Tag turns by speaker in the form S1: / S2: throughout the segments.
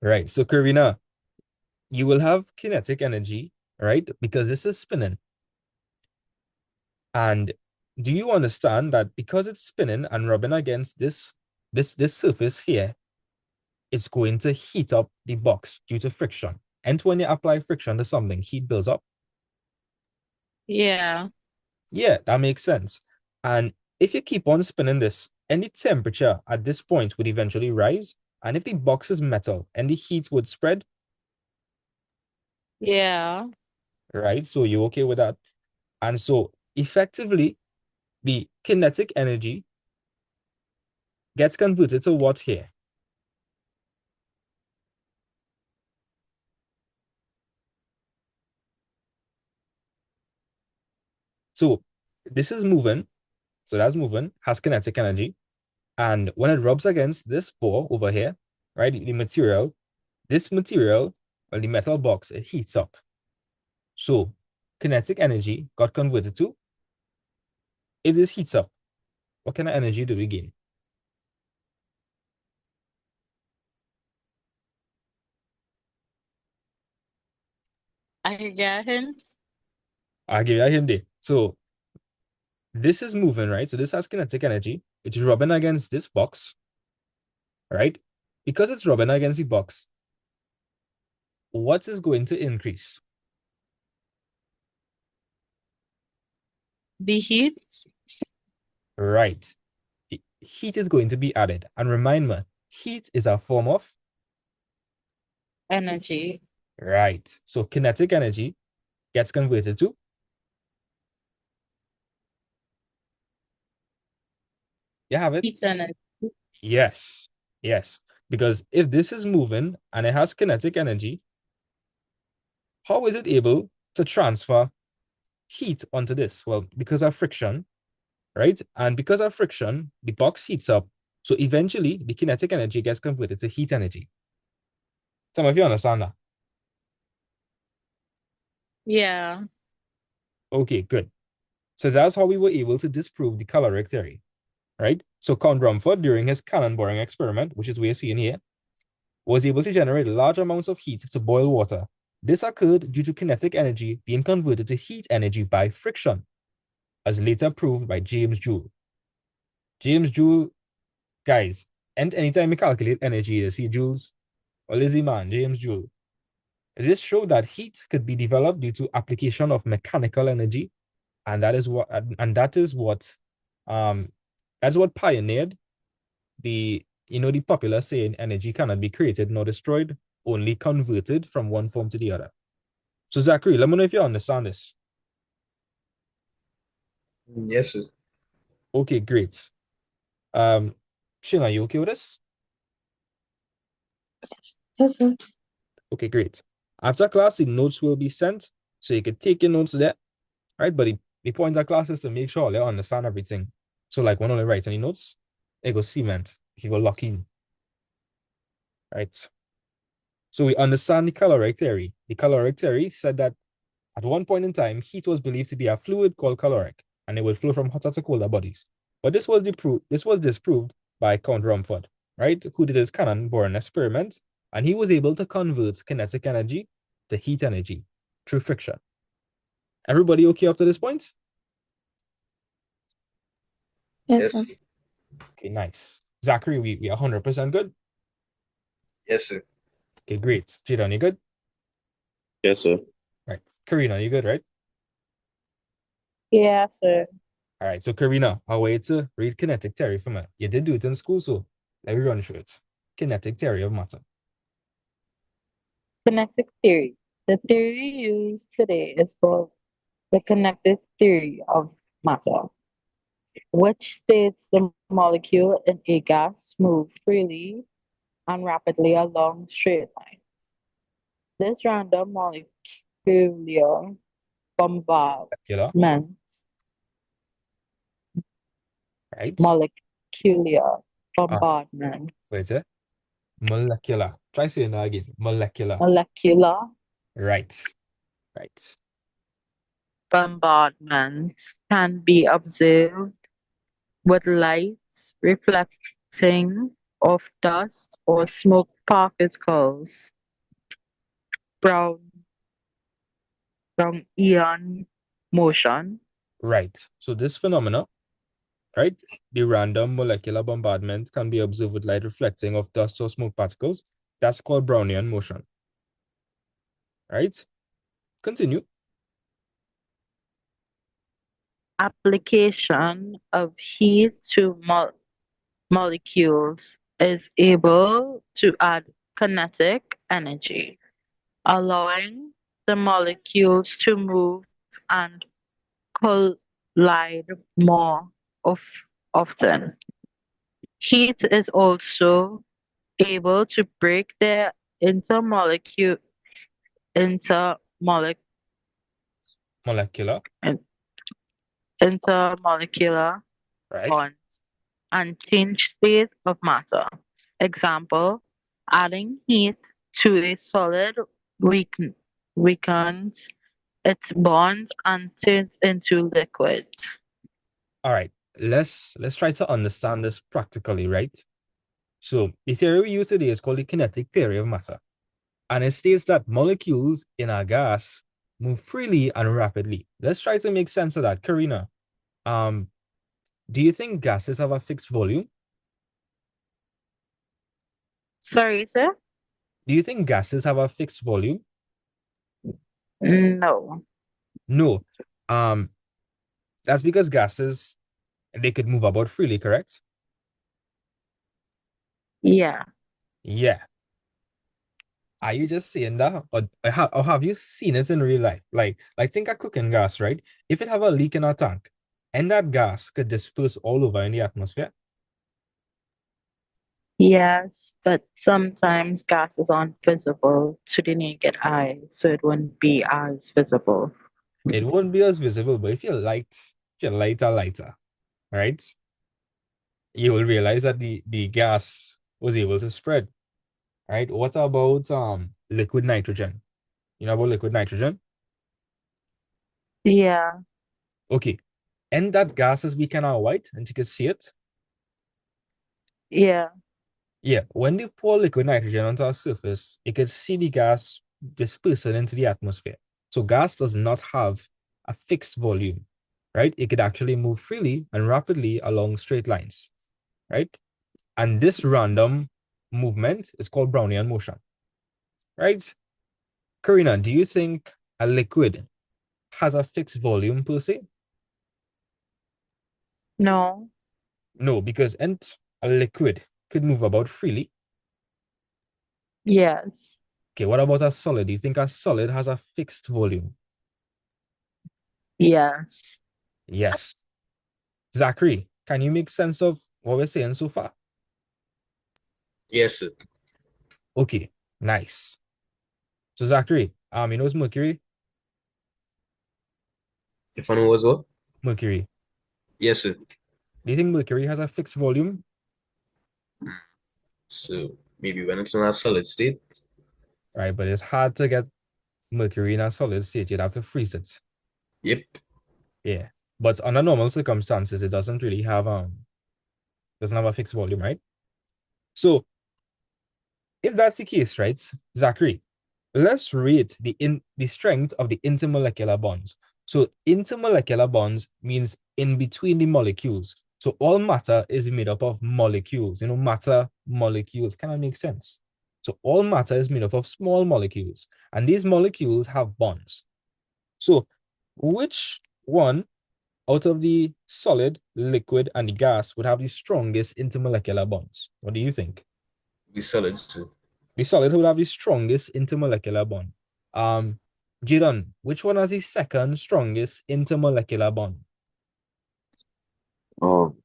S1: Right. So, Karina, you will have kinetic energy, right? Because this is spinning. And do you understand that because it's spinning and rubbing against this surface here, it's going to heat up the box due to friction. And when you apply friction to something, heat builds up.
S2: Yeah.
S1: Yeah, that makes sense. And if you keep on spinning this, any temperature at this point would eventually rise. And if the box is metal and the heat would spread,
S2: Yeah.
S1: right? So you're okay with that. And so effectively, the kinetic energy gets converted to what here? So this is moving. So that's moving, has kinetic energy. And when it rubs against this bore over here, right, the material, this material, well, the metal box, it heats up. So kinetic energy got converted to, if this heats up, what kind of energy do we gain?
S2: I can get hints.
S1: I'll give you a hint there. So this is moving, right? So this has kinetic energy. It's rubbing against this box, right? Because it's rubbing against the box, what is going to increase?
S2: The heat,
S1: Right. Heat is going to be added. And remind me, heat is a form of,
S2: energy,
S1: right. So kinetic energy gets converted to, you have it.
S2: heat energy.
S1: Yes. Yes. Because if this is moving and it has kinetic energy, how is it able to transfer heat onto this? Well, because of friction, right? And because of friction, the box heats up. So eventually, the kinetic energy gets converted to heat energy. Some of you understand that.
S2: Yeah.
S1: Okay, good. So that's how we were able to disprove the caloric theory, right? So Count Rumford, during his cannon boring experiment, which is what you're seeing here, was able to generate large amounts of heat to boil water. This occurred due to kinetic energy being converted to heat energy by friction, as later proved by James Joule. James Joule, guys, and anytime you calculate energy, you see joules, or lazy man, James Joule. This showed that heat could be developed due to application of mechanical energy, and um that's what pioneered the popular saying energy cannot be created nor destroyed, only converted from one form to the other. So Zachary, let me know if you understand this.
S3: Yes, sir.
S1: Okay, great. Um, Shing, are you okay with this?
S2: Yes, sir.
S1: Okay, great. After class, the notes will be sent, so you could take your notes there, right? But the point of class is to make sure they understand everything. So like when only writes any notes, it goes cement, you go lock in, right? So we understand the caloric theory. The caloric theory said that at one point in time, heat was believed to be a fluid called caloric, and it would flow from hotter to colder bodies. But this was disproved by Count Rumford, right? Who did his cannon boring experiment, and he was able to convert kinetic energy to heat energy through friction. Everybody okay up to this point?
S2: Yes,
S3: Yes,
S2: sir.
S3: sir.
S1: Okay, nice. Zachary, we 100% good?
S3: Yes, sir.
S1: Okay, great. Jadon, you good?
S4: Yes, sir.
S1: Right. Karina, you good, right?
S2: Yeah, sir.
S1: All right, so Karina, I want you to read kinetic theory for me. You did do it in school, so let me run through it. Kinetic theory of matter.
S2: Kinetic theory. The theory used today is called the kinetic theory of matter, which states the molecule in a gas move freely and rapidly along straight lines. This random molecular
S1: Molecular,
S2: bombardment,
S1: right?
S2: molecular
S1: Ah,
S2: bombardment,
S1: wait, molecular. Try saying that again. Molecular.
S2: molecular
S1: Right, right.
S2: bombardment can be observed with light reflecting of dust or smoke particles, brown, Brownian motion.
S1: Right. So this phenomena, right, the random molecular bombardment can be observed with light reflecting of dust or smoke particles. That's called Brownian motion. Right? Continue.
S2: Application of heat to molecules is able to add kinetic energy, allowing the molecules to move and collide more of, often. Heat is also able to break the intermolecule intermolec,
S1: Molecular.
S2: intermolecular
S1: Right?
S2: bonds and change state of matter. Example, adding heat to a solid weakens its bonds and turns into liquids.
S1: All right. Let's try to understand this practically, right? So the theory we use today is called the kinetic theory of matter. And it states that molecules in a gas move freely and rapidly. Let's try to make sense of that. Karina, do you think gases have a fixed volume?
S2: Sorry, sir?
S1: Do you think gases have a fixed volume?
S2: No.
S1: No. Um, that's because gases, they could move about freely, correct?
S2: Yeah.
S1: Yeah. Are you just saying that, or have you seen it in real life? Like think of cooking gas, right? If it have a leak in a tank, and that gas could disperse all over in the atmosphere.
S2: Yes, but sometimes gases aren't visible to the naked eye, so it wouldn't be as visible.
S1: It won't be as visible, but if you light a lighter, right, you will realize that the gas was able to spread, right? What about liquid nitrogen? You know about liquid nitrogen?
S2: Yeah.
S1: Okay. And that gas is be kind of white, and you can see it.
S2: Yeah.
S1: Yeah, when they pour liquid nitrogen onto a surface, you can see the gas dispersing into the atmosphere. So gas does not have a fixed volume, right? It could actually move freely and rapidly along straight lines, right? And this random movement is called Brownian motion, right? Karina, do you think a liquid has a fixed volume per se?
S2: No.
S1: No, because a liquid could move about freely.
S2: Yes.
S1: Okay, what about a solid? Do you think a solid has a fixed volume?
S2: Yes.
S1: Yes. Zachary, can you make sense of what we're saying so far?
S3: Yes, sir.
S1: Okay, nice. So Zachary, you know it's Mercury?
S3: If I know what's what?
S1: Mercury.
S3: Yes, sir.
S1: Do you think Mercury has a fixed volume?
S3: So maybe when it's in a solid state.
S1: Right, but it's hard to get Mercury in a solid state. You'd have to freeze it.
S3: Yep.
S1: Yeah. But under normal circumstances, it doesn't really have doesn't have a fixed volume, right? So if that's the case, right, Zachary, let's rate the strength of the intermolecular bonds. So intermolecular bonds means in between the molecules. So all matter is made up of molecules. You know, matter, molecules kind of makes sense. So all matter is made up of small molecules, and these molecules have bonds. So which one out of the solid, liquid, and the gas would have the strongest intermolecular bonds? What do you think?
S3: We solids too.
S1: The solid would have the strongest intermolecular bond. Jadon, which one has the second strongest intermolecular bond?
S4: Um,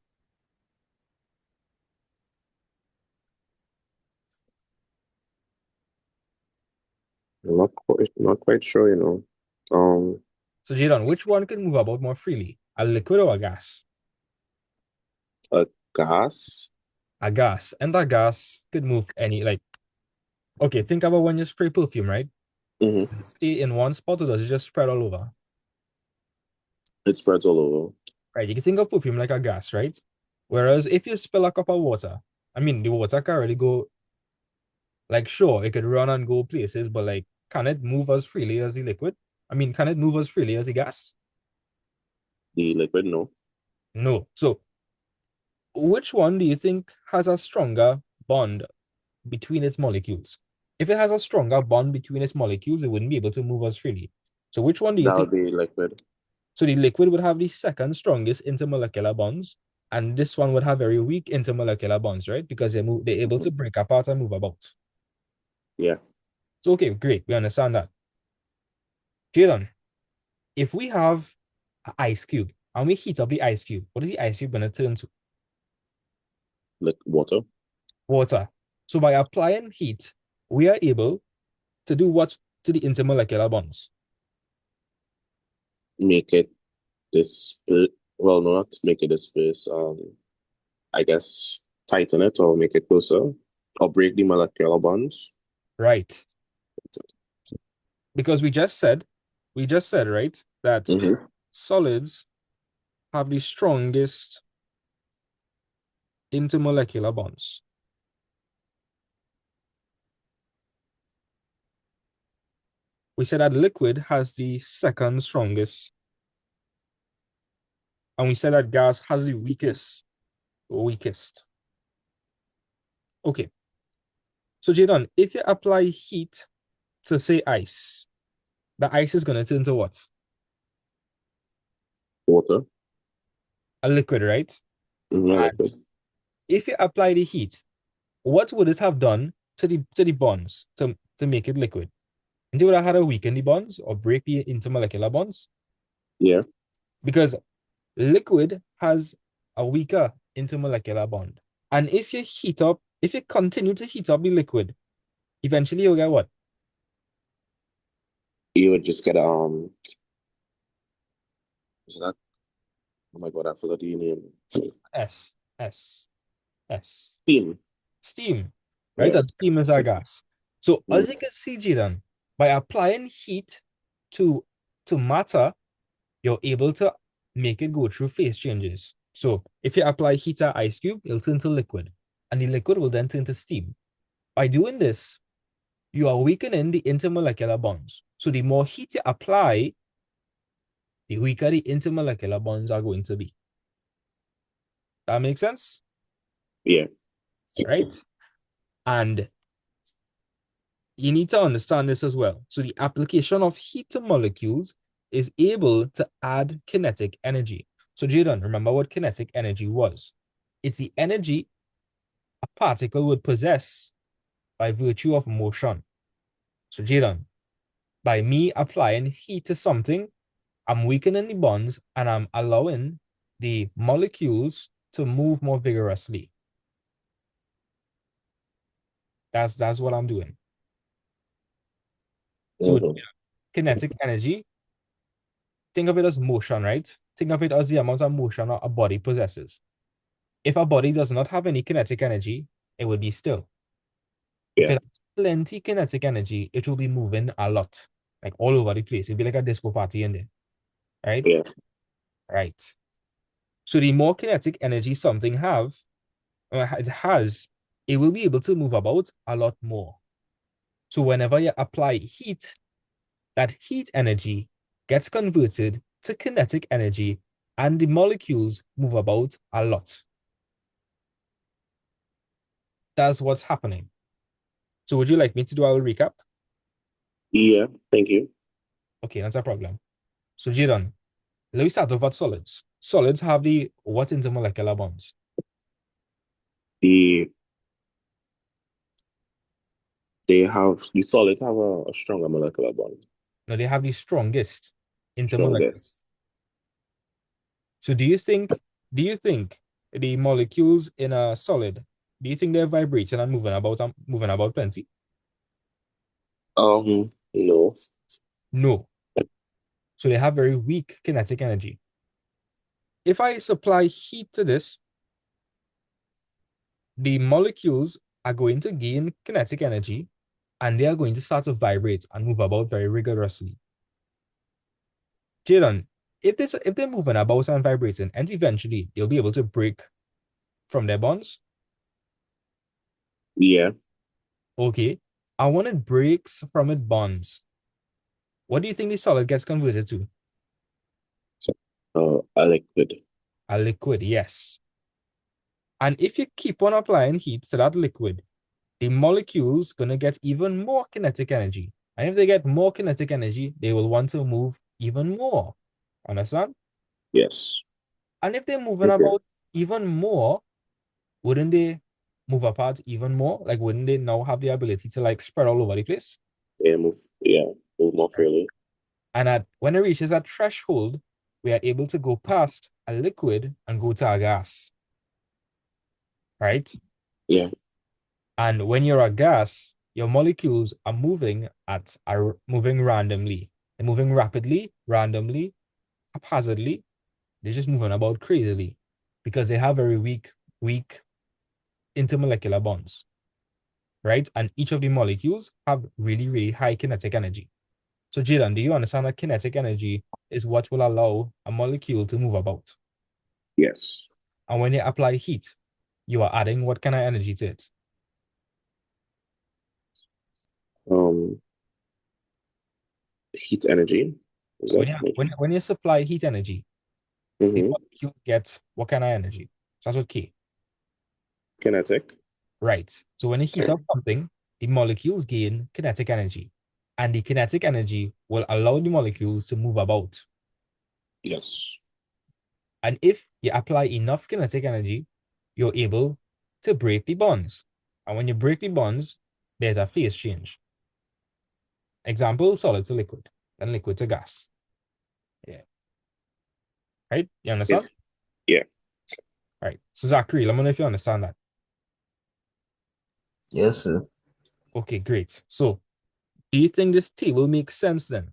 S4: not quite sure, you know.
S1: So Jadon, which one can move about more freely? A liquid or a gas?
S4: A gas.
S1: A gas. And a gas could move okay, think about when you spray perfume, right?
S4: Mm-hmm.
S1: Does it stay in one spot or does it just spread all over?
S4: It spreads all over.
S1: Right, you can think of perfume like a gas, right? Whereas if you spill a cup of water I mean, the water can really go, like, sure, it could run and go places, but like, can it move as freely as the liquid? I mean, can it move as freely as the gas?
S4: The liquid, no.
S1: No. So, which one do you think has a stronger bond between its molecules? If it has a stronger bond between its molecules, it wouldn't be able to move as freely. So, which one do you
S4: That
S1: think?
S4: would be liquid.
S1: So, the liquid would have the second strongest intermolecular bonds, and this one would have very weak intermolecular bonds, right? Because they're able to break apart and move about.
S4: Yeah.
S1: So, okay, great. We understand that. Jalen, if we have an ice cube and we heat up the ice cube, what is the ice cube going to turn to?
S4: Like water.
S1: Water. So by applying heat, we are able to do what to the intermolecular bonds?
S4: Make it disperse. Well, no, not make it disperse. I guess tighten it or make it closer or break the molecular bonds.
S1: Right. Because we just said, right, that
S4: Mm-hmm.
S1: solids have the strongest intermolecular bonds. We said that liquid has the second strongest. And we said that gas has the weakest. Okay. So Jadon, if you apply heat to say ice, the ice is going to turn to what?
S4: Water.
S1: A liquid, right?
S4: Mm-hmm.
S1: And
S4: Liquid.
S1: if you apply the heat, what would it have done to the bonds to make it liquid? And it would have had to weaken the bonds or break the intermolecular bonds?
S4: Yeah.
S1: Because liquid has a weaker intermolecular bond. And if you continue to heat up the liquid, eventually you'll get what?
S4: You would just get is that? Oh my God, I forgot the name.
S1: S.
S4: Steam.
S1: Steam, right?
S4: Yeah.
S1: And steam is our gas. So as
S4: Mm.
S1: you can see, Jidan, by applying heat to matter, you're able to make it go through phase changes. So if you apply heat to ice cube, it'll turn to liquid, and the liquid will then turn to steam. By doing this, you are weakening the intermolecular bonds. So the more heat you apply, the weaker the intermolecular bonds are going to be. That makes sense?
S4: Yeah.
S1: Right? And you need to understand this as well. So the application of heat to molecules is able to add kinetic energy. So Jadon, remember what kinetic energy was. It's the energy a particle would possess by virtue of motion. So Jadon, by me applying heat to something, I'm weakening the bonds and I'm allowing the molecules to move more vigorously. That's what I'm doing. So
S4: Mhm.
S1: kinetic energy, think of it as motion, right? Think of it as the amount of motion a body possesses. If a body does not have any kinetic energy, it would be still. If
S4: Yeah.
S1: it has plenty kinetic energy, it will be moving a lot, like all over the place. It'd be like a disco party in there, right?
S4: Yeah.
S1: Right. So the more kinetic energy something it has, it will be able to move about a lot more. So whenever you apply heat, that heat energy gets converted to kinetic energy and the molecules move about a lot. That's what's happening. So would you like me to do a recap?
S4: Yeah. Thank you.
S1: Okay, that's a problem. So Jadon, let me start off at solids. Solids have the what intermolecular bonds?
S4: The solids have a stronger molecular bond.
S1: No, they have the strongest intermolecular.
S4: Strongest.
S1: So do you think the molecules in a solid, do you think they're vibrating and moving about plenty?
S4: No.
S1: No. So they have very weak kinetic energy. If I supply heat to this, the molecules are going to gain kinetic energy and they are going to start to vibrate and move about very rigorously. Jadon, if they're moving about and vibrating, and eventually they'll be able to break from their bonds.
S4: Yeah.
S1: Okay. And when it breaks from its bonds, what do you think the solid gets converted to?
S4: A liquid.
S1: A liquid, yes. And if you keep on applying heat to that liquid, the molecules gonna get even more kinetic energy. And if they get more kinetic energy, they will want to move even more. Understand?
S4: Yes.
S1: And if they're moving
S4: Okay.
S1: about even more, wouldn't they move apart even more? Like, wouldn't they now have the ability to like spread all over the place?
S4: Yeah, move more
S1: Right.
S4: freely.
S1: And when it reaches that threshold, we are able to go past a liquid and go to a gas, right?
S4: Yeah.
S1: And when you're a gas, your molecules are moving randomly. They're moving rapidly, randomly, haphazardly. They're just moving about crazily because they have very weak intermolecular bonds, right? And each of the molecules have really, really high kinetic energy. So, Jaden, do you understand that kinetic energy is what will allow a molecule to move about?
S4: Yes.
S1: And when you apply heat, you are adding what kind of energy to it?
S4: Um, Heat energy. Is that
S1: When you supply heat energy, the
S4: mm-hmm.
S1: molecule gets what kind of energy? So that's what K.
S4: Kinetic?
S1: Right. So when you heat up something, the molecules gain kinetic energy. And the kinetic energy will allow the molecules to move about.
S4: Yes.
S1: And if you apply enough kinetic energy, you're able to break the bonds. And when you break the bonds, there's a phase change. Example, solid to liquid, and liquid to gas. Yeah. Right? You understand?
S4: Yes. Yeah.
S1: Right. So Zachary, let me know if you understand that.
S3: Yes, sir.
S1: Okay, great. So do you think this table makes sense then?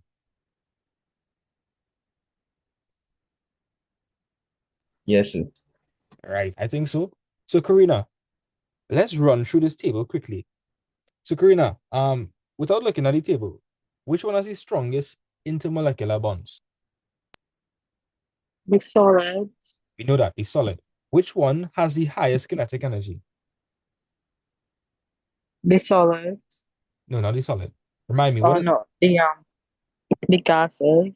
S3: Yes, sir.
S1: Right, I think so. So Karina, let's run through this table quickly. So Karina, without looking at the table, which one has the strongest intermolecular bonds?
S2: The solids.
S1: We know that, the solid. Which one has the highest kinetic energy?
S2: The solids.
S1: No, not the solid. Remind me,
S2: Oh
S1: what is
S2: no, the gases.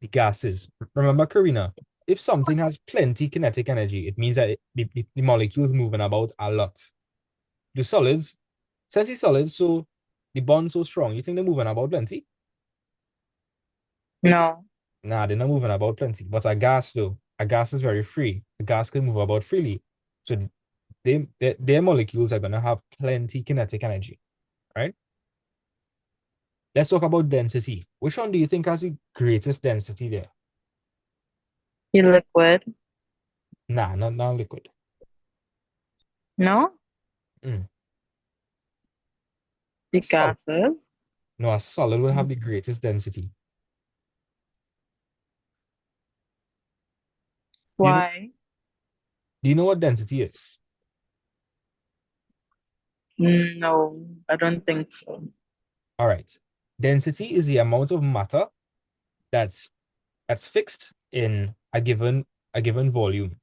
S1: the gases? Remember, Karina, if something has plenty kinetic energy, it means that the molecules moving about a lot. The solids, since the solids, so the bond so strong, you think they're moving about plenty?
S2: No.
S1: Nah, they're not moving about plenty. But a gas, though, a gas is very free. A gas can move about freely. So their molecules are going to have plenty kinetic energy, right? Let's talk about density. Which one do you think has the greatest density there?
S2: The liquid.
S1: Nah, not liquid.
S2: No.
S1: Mm.
S2: The
S1: Solid.
S2: gases.
S1: No, a solid will have the greatest density. Do you know,
S2: Why?
S1: do you know what density is?
S2: No, I don't think so.
S1: All right. Density is the amount of matter that's fixed in a given volume.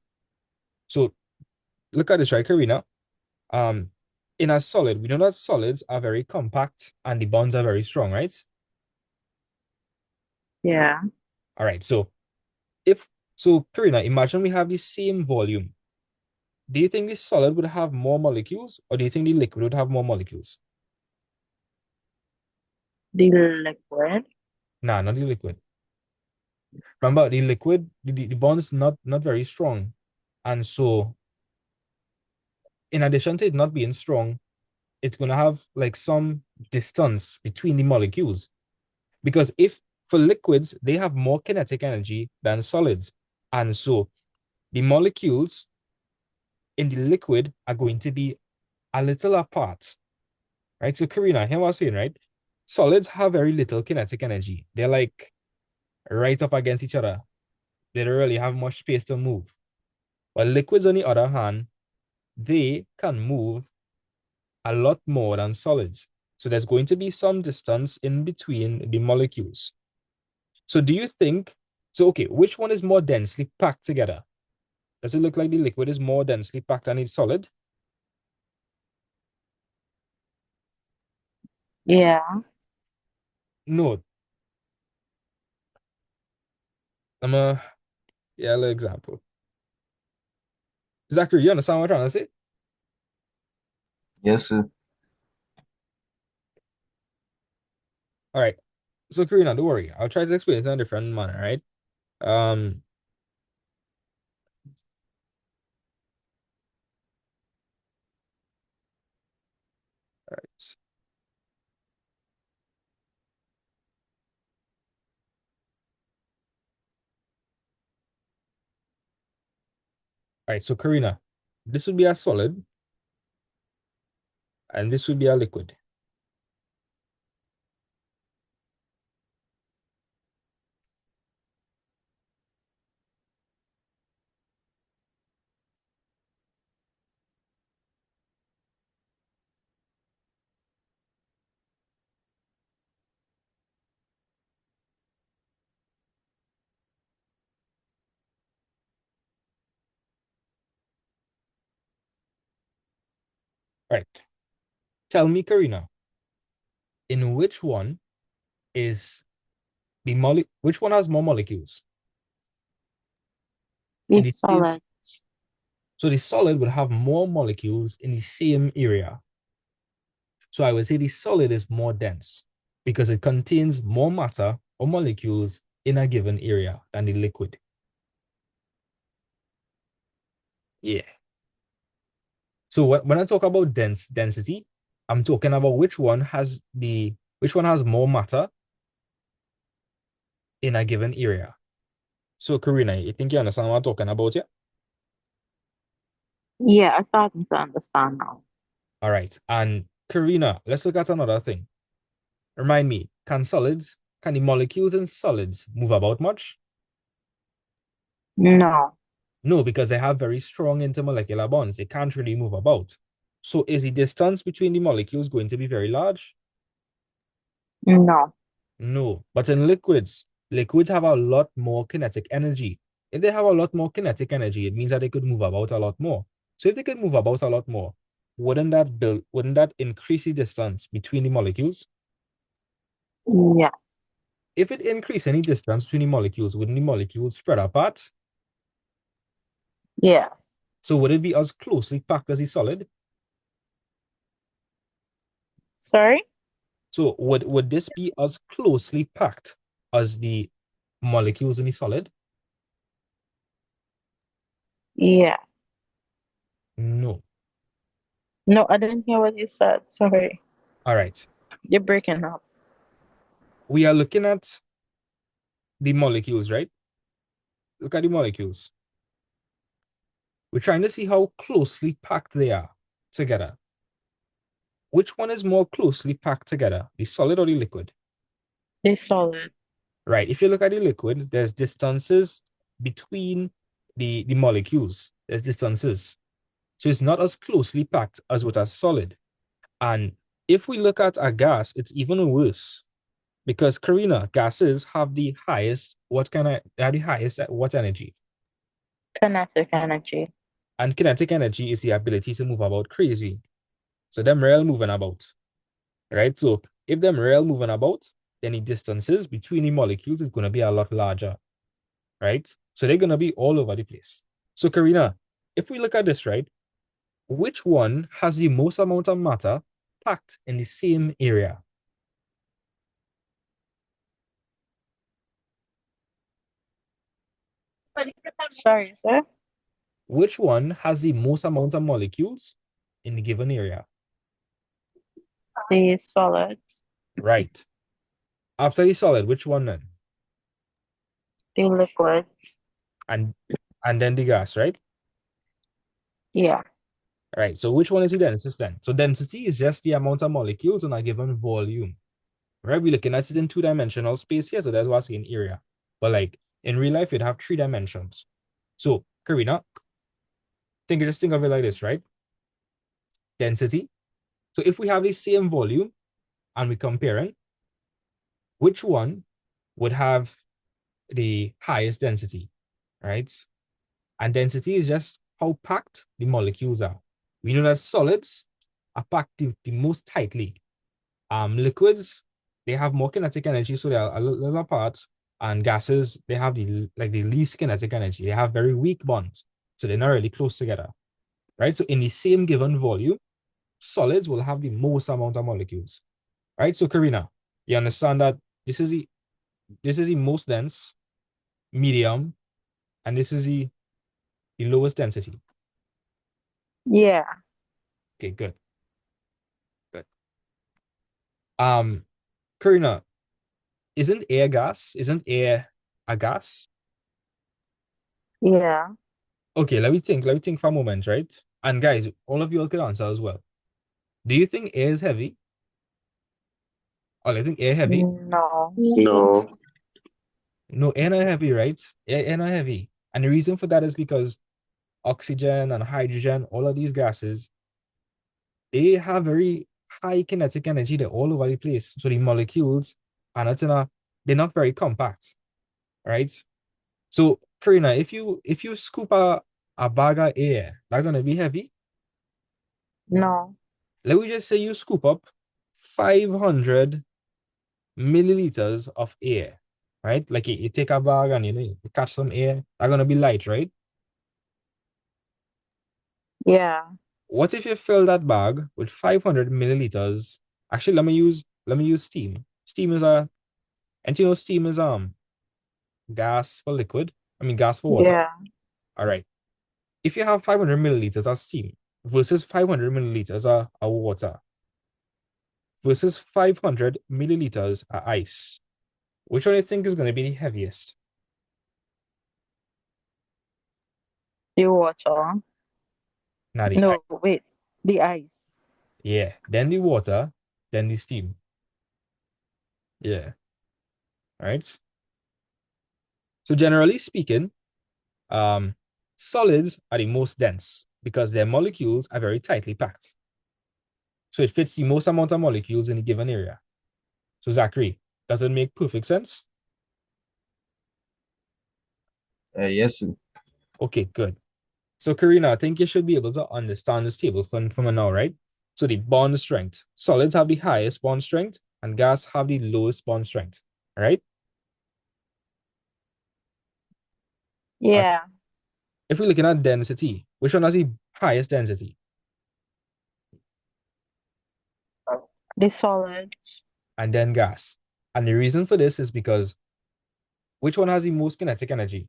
S1: So look at this, right, Karina? In a solid, we know that solids are very compact and the bonds are very strong, right?
S2: Yeah.
S1: All right. So Karina, imagine we have the same volume. Do you think the solid would have more molecules, or do you think the liquid would have more molecules?
S2: The liquid.
S1: Nah, not the liquid. Remember, the liquid, the bond is not very strong. And so, in addition to it not being strong, it's going to have like some distance between the molecules. Because if for liquids, they have more kinetic energy than solids. And so the molecules in the liquid are going to be a little apart, right? So Karina, here I was saying, right? Solids have very little kinetic energy. They're like right up against each other. They don't really have much space to move. But liquids, on the other hand, they can move a lot more than solids. So there's going to be some distance in between the molecules. So do you think, so okay, which one is more densely packed together? Does it look like the liquid is more densely packed than the solid?
S2: Yeah.
S1: No, I'm a yellow example. Zachary, you understand what I'm trying to say?
S3: Yes, sir.
S1: All right. So Karina, don't worry. I'll try to explain it in a different manner, right? Um, all right. All right, so Karina, this would be a solid and this would be a liquid. All right. Tell me, Karina, in which one is which one has more molecules? In
S2: The
S1: the same,
S2: solid.
S1: so the solid would have more molecules in the same area. So I would say the solid is more dense because it contains more matter or molecules in a given area than the liquid. Yeah. So when I talk about density, I'm talking about which one has more matter in a given area. So Karina, you think you understand what I'm talking about, yeah?
S2: Yeah, I starting to understand now.
S1: All right. And Karina, let's look at another thing. Remind me, can the molecules in solids move about much?
S2: No,
S1: No, because they have very strong intermolecular bonds. They can't really move about. So is the distance between the molecules going to be very large?
S2: no.
S1: No. But in liquids have a lot more kinetic energy. If they have a lot more kinetic energy, it means that they could move about a lot more. So if they could move about a lot more, wouldn't that increase the distance between the molecules?
S2: Yeah,
S1: If it increased any distance between the molecules, wouldn't the molecules spread apart?
S2: yeah.
S1: So would it be as closely packed as a solid?
S2: Sorry?
S1: So would this be as closely packed as the molecules in the solid?
S2: Yeah.
S1: No.
S2: No, I didn't hear what you said. Sorry.
S1: All right.
S2: You're breaking up.
S1: We are looking at the molecules, right? Look at the molecules. We're trying to see how closely packed they are together. Which one is more closely packed together, the solid or the liquid?
S2: The solid.
S1: Right. If you look at the liquid, there's distances between the molecules. There's distances. So it's not as closely packed as with a solid. And if we look at a gas, it's even worse because Karina, gases have the highest, they have the highest at what energy?
S2: Kinetic energy.
S1: And kinetic energy is the ability to move about crazy. So them real moving about, right? So if them real moving about, then the distances between the molecules is going to be a lot larger, right? So they're going to be all over the place. So Karina, if we look at this, right, which one has the most amount of matter packed in the same area?
S2: Sorry, sir.
S1: Which one has the most amount of molecules in the given area?
S2: The solid.
S1: Right. After the solid, which one then?
S2: The liquid.
S1: And then the gas, right?
S2: Yeah.
S1: Right. So which one is the densest then? So density is just the amount of molecules in a given volume. Right? We're looking at it in two-dimensional space here, so that's why I say in area. But like in real life, you'd have 3 dimensions. So Karina, think of it like this, right? Density. So if we have the same volume and we're comparing, which one would have the highest density, right? And density is just how packed the molecules are. We know that solids are packed the most tightly, Liquids, they have more kinetic energy, so they're a little apart. And gases, they have the least kinetic energy. They have very weak bonds, so they're not really close together, right? So in the same given volume, solids will have the most amount of molecules, right? So Karina, you understand that this is the most dense, medium, and this is the lowest density.
S2: Yeah.
S1: Okay, good. Good. Karina, isn't air gas? Isn't air a gas?
S2: Yeah.
S1: Okay, let me think for a moment, right? And guys, all of you all can answer as well. Do you think air is heavy? Oh, I think air heavy?
S2: No.
S4: No.
S1: No, air not heavy, right? Air not heavy. And the reason for that is because oxygen and hydrogen, all of these gases, they have very high kinetic energy. They're all over the place. So the molecules are not they're not very compact, right? So Karina, if you scoop a bag of air, that's gonna be heavy.
S2: No.
S1: Let me just say you scoop up 500 milliliters of air, right? Like you take a bag and you catch some air, that's gonna be light, right?
S2: Yeah.
S1: What if you fill that bag with 500 milliliters? Actually, let me use steam. And you know steam is gas for liquid. I mean gas for water.
S2: Yeah.
S1: All right. If you have 500 milliliters of steam versus 500 milliliters of water versus 500 milliliters of ice, which one do you think is going to be the heaviest?
S2: The water.
S1: Now the ice.
S2: No, wait. The ice.
S1: Yeah. Then the water, then the steam. Yeah. All right. So generally speaking, solids are the most dense because their molecules are very tightly packed. So it fits the most amount of molecules in a given area. So Zachary, does it make perfect sense?
S3: Yes, sir.
S1: Okay, good. So Karina, I think you should be able to understand this table from now, right? So the bond strength. Solids have the highest bond strength and gas have the lowest bond strength, all right?
S2: Yeah.
S1: If we're looking at density, which one has the highest density?
S2: The solids.
S1: And then gas. And the reason for this is because which one has the most kinetic energy?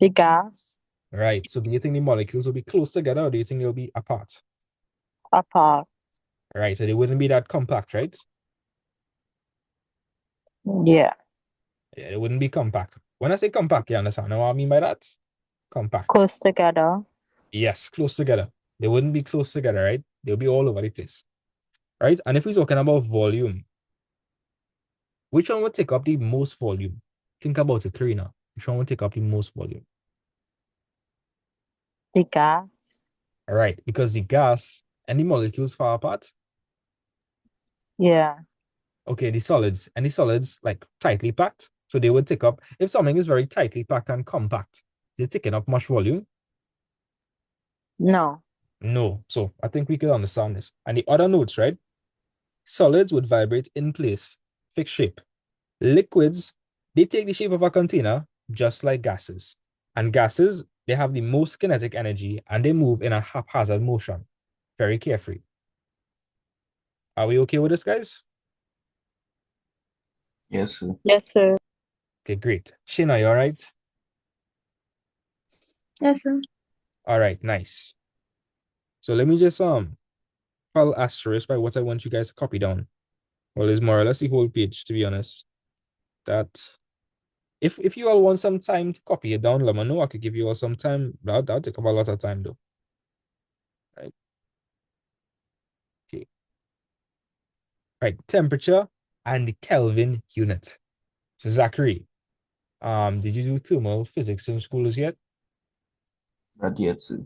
S2: The gas.
S1: Right. So do you think the molecules will be close together or do you think they'll be apart?
S2: Apart.
S1: Right. So they wouldn't be that compact, right?
S2: Yeah.
S1: Yeah, they wouldn't be compact. When I say compact, you understand what I mean by that? Compact.
S2: Close together.
S1: Yes, close together. They wouldn't be close together, right? They'll be all over the place. Right? And if we're talking about volume, which one would take up the most volume? Think about it, Karina. Which one would take up the most volume?
S2: The gas.
S1: All right, because the gas and the molecules far apart.
S2: Yeah.
S1: Okay, the solids like tightly packed. So they would take up, if something is very tightly packed and compact, is it taking up much volume?
S2: No.
S1: No. So I think we could understand this. And the other notes, right? Solids would vibrate in place, fixed shape. Liquids, they take the shape of a container, just like gases. And gases, they have the most kinetic energy and they move in a haphazard motion, very carefree. Are we okay with this, guys?
S3: Yes, sir.
S2: Yes, sir.
S1: Okay, great. Shina, you all right?
S5: Yes, sir.
S1: All right, nice. So let me just file asterisk by what I want you guys to copy down. Well, it's more or less the whole page, to be honest. That if you all want some time to copy it down, let me know. I could give you all some time. That'll take up a lot of time though. Right. Okay. Right. Temperature and the Kelvin unit. So Zachary, did you do thermal physics in school as yet?
S3: Not yet, sir.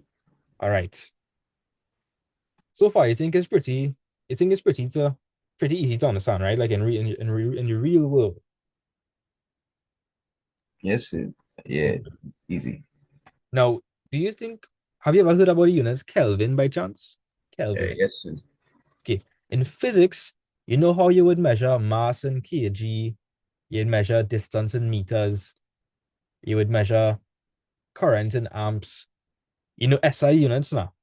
S1: All right. So far, you think it's pretty pretty easy to understand, right? Like in the real world.
S3: Yes, sir. Yeah, easy.
S1: Now, do you think have you ever heard about the units Kelvin by chance? Kelvin.
S3: Yes, sir.
S1: Okay. In physics, you know how you would measure mass in kg, you'd measure distance in meters, you would measure current in amps. You know SI units now.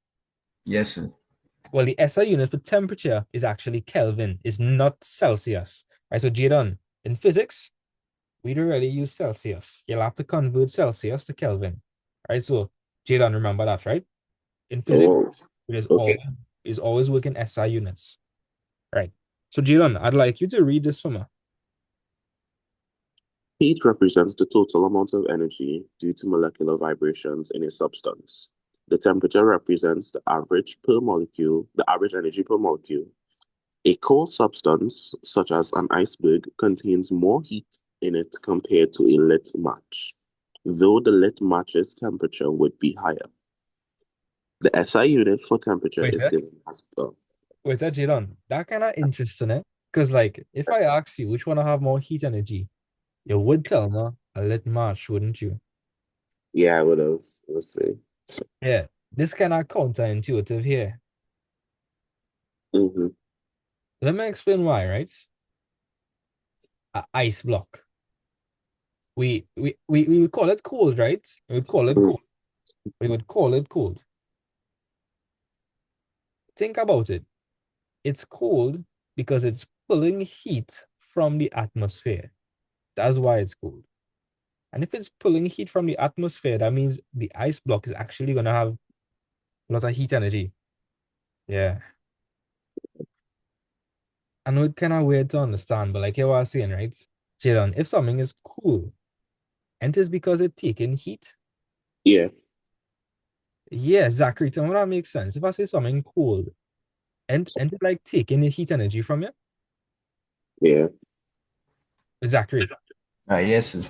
S3: Yes, sir.
S1: Well, the SI unit for temperature is actually Kelvin, is not Celsius. Right? So Jadon, in physics, we don't really use Celsius. You'll have to convert Celsius to Kelvin. Right? So Jadon, remember that, right? In physics,
S4: Oh,
S1: it
S4: okay.
S1: is always working SI units. Right. So Jadon, I'd like you to read this for me.
S4: Heat represents the total amount of energy due to molecular vibrations in a substance. The temperature represents the average energy per molecule. A cold substance, such as an iceberg, contains more heat in it compared to a lit match, though the lit match's temperature would be higher. The SI unit for temperature
S1: Wait,
S4: is given as
S1: wait, Jadon, that kind of interesting, eh? Because like if I ask you which one I have more heat energy, you would tell me a lit match, wouldn't you?
S4: Yeah, I would have. Let's see.
S1: Yeah. This kind of counterintuitive here.
S4: Mm-hmm.
S1: Let me explain why, right? A ice block. We would call it cold, right? We would call it
S4: Mm.
S1: cold. We would call it cold. Think about it. It's cold because it's pulling heat from the atmosphere. That's why it's cold. And if it's pulling heat from the atmosphere, that means the ice block is actually going to have a lot of heat energy. Yeah. I know it's kind of weird to understand, but like you were saying, right? Jadon, if something is cool, and it's because it's taking heat,
S4: Yeah,
S1: yeah, Zachary, tell me that makes sense. If I say something cold, and it like taking the heat energy from you,
S4: yeah.
S1: Zachary,
S3: Yes, sir.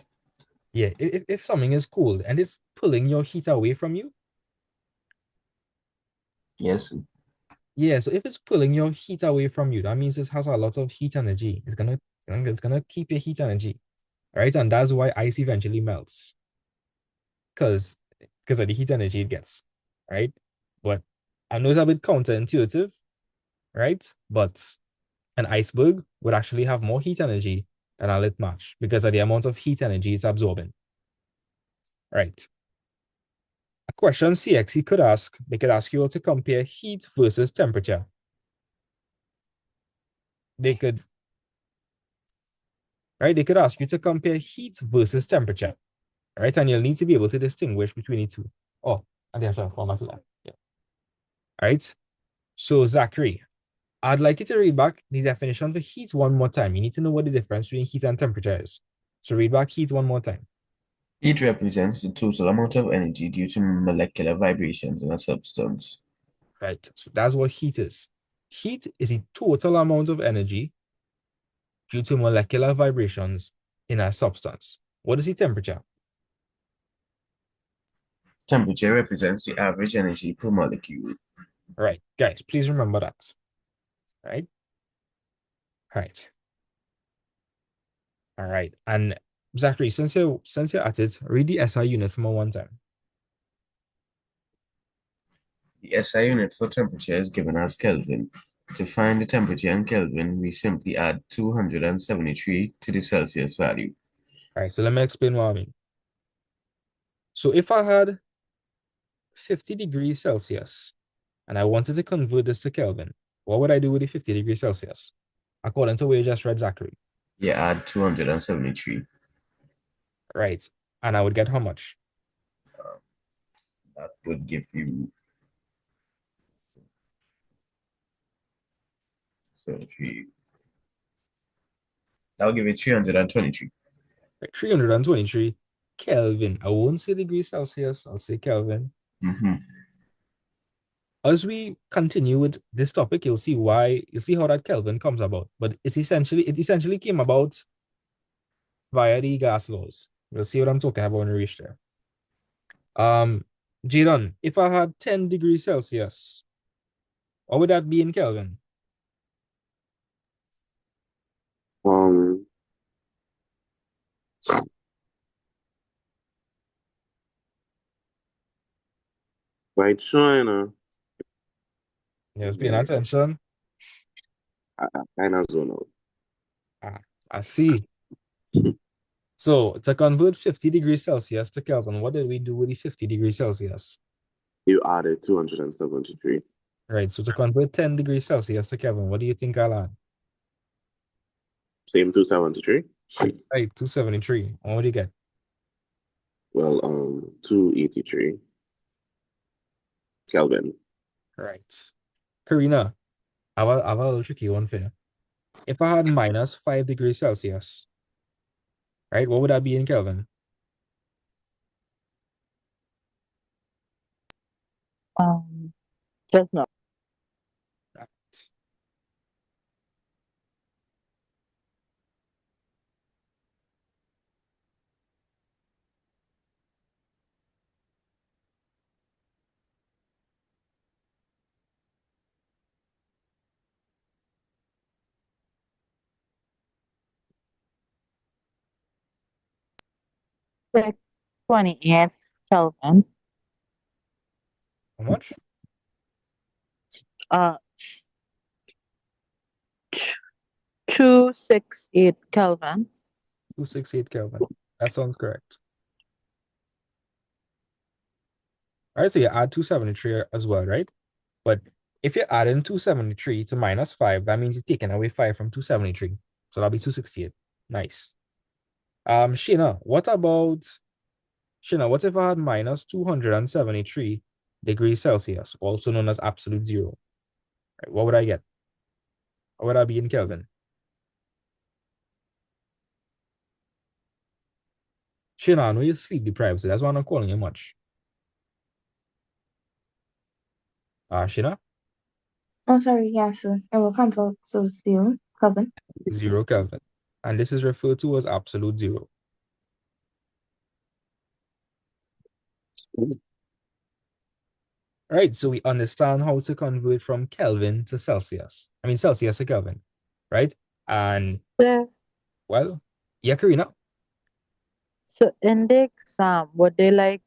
S1: yeah, if something is cold and it's pulling your heat away from you,
S3: Yes, sir.
S1: yeah, so if it's pulling your heat away from you, that means it has a lot of heat energy. It's gonna keep your heat energy, right? And that's why ice eventually melts, because of the heat energy it gets, right? But I know it's a bit counterintuitive, right? But an iceberg would actually have more heat energy than a lit match because of the amount of heat energy it's absorbing. Right. A question CXE could ask, they could ask you to compare heat versus temperature. They could, right? They could ask you to compare heat versus temperature, right? And you'll need to be able to distinguish between the two. Oh, and they have to format that. Yeah. All right. So Zachary, I'd like you to read back the definition for heat one more time. You need to know what the difference between heat and temperature is. So read back heat one more time.
S3: Heat represents the total amount of energy due to molecular vibrations in a substance.
S1: Right. So that's what heat is. Heat is the total amount of energy due to molecular vibrations in a substance. What is the temperature?
S3: Temperature represents the average energy per molecule.
S1: Right. Guys, please remember that. Right? Right. All right. And Zachary, since you're at it, read the SI unit for me one time.
S3: The SI unit for temperature is given as Kelvin. To find the temperature in Kelvin, we simply add 273 to the Celsius value.
S1: All right. So let me explain what I mean. So if I had 50 degrees Celsius and I wanted to convert this to Kelvin, what would I do with the 50 degrees Celsius? According to what you just read, Zachary.
S3: You add 273.
S1: Right. And I would get how much?
S3: That would give you 73. That will give you 323.
S1: Like 323 Kelvin. I won't say degrees Celsius, I'll say Kelvin.
S3: Mm-hmm.
S1: As we continue with this topic, you'll see how that Kelvin comes about. But it essentially came about via the gas laws. You'll see what I'm talking about when we reach there. Jadon, if I had 10 degrees Celsius, what would that be in Kelvin?
S4: Um, by China.
S1: Yes, paying attention.
S4: I kind of zone out.
S1: Ah, I see. So to convert 50 degrees Celsius to Kelvin, what did we do with the 50 degrees Celsius?
S4: You added 273.
S1: Right. So to convert 10 degrees Celsius to Kelvin, what do you think I'll add?
S4: Same 273.
S1: Right, 273. And what do you get?
S4: Well, 283 Kelvin.
S1: Right. Karina, I have a little tricky one for you. If I had minus 5 degrees Celsius, right, what would that be in Kelvin?
S2: Just no.
S1: Right.
S2: Six 28 Kelvin.
S1: How much?
S2: Uh, 268 Kelvin.
S1: 268 Kelvin. That sounds correct. All right, so you add 273 as well, right? But if you're adding 273 to minus 5, that means you're taking away 5 from 273. So that'll be 268. Nice. Sheena, what if I had minus 273 degrees Celsius, also known as absolute zero? Right, what would I get? What would I be in Kelvin? Sheena, I know you're sleep deprived, so that's why I'm not calling you much. Sheena?
S5: Oh, sorry. Yeah, so I will cancel. So 0 Kelvin.
S1: 0 Kelvin. And this is referred to as absolute zero. All right, so we understand how to convert from Kelvin to Celsius. I mean, Celsius to Kelvin, right? And,
S2: Yeah.
S1: well, yeah, Karina.
S2: So in the exam, would they like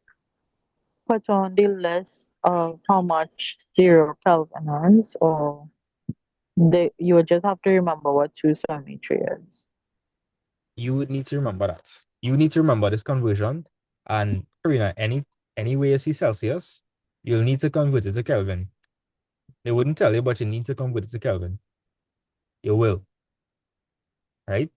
S2: put on the list of how much 0 Kelvin is, or you would just have to remember what 273 is?
S1: You would need to remember that. You need to remember this conversion. And Karina, any way you see Celsius, you'll need to convert it to Kelvin. They wouldn't tell you, but you need to convert it to Kelvin. You will. Right?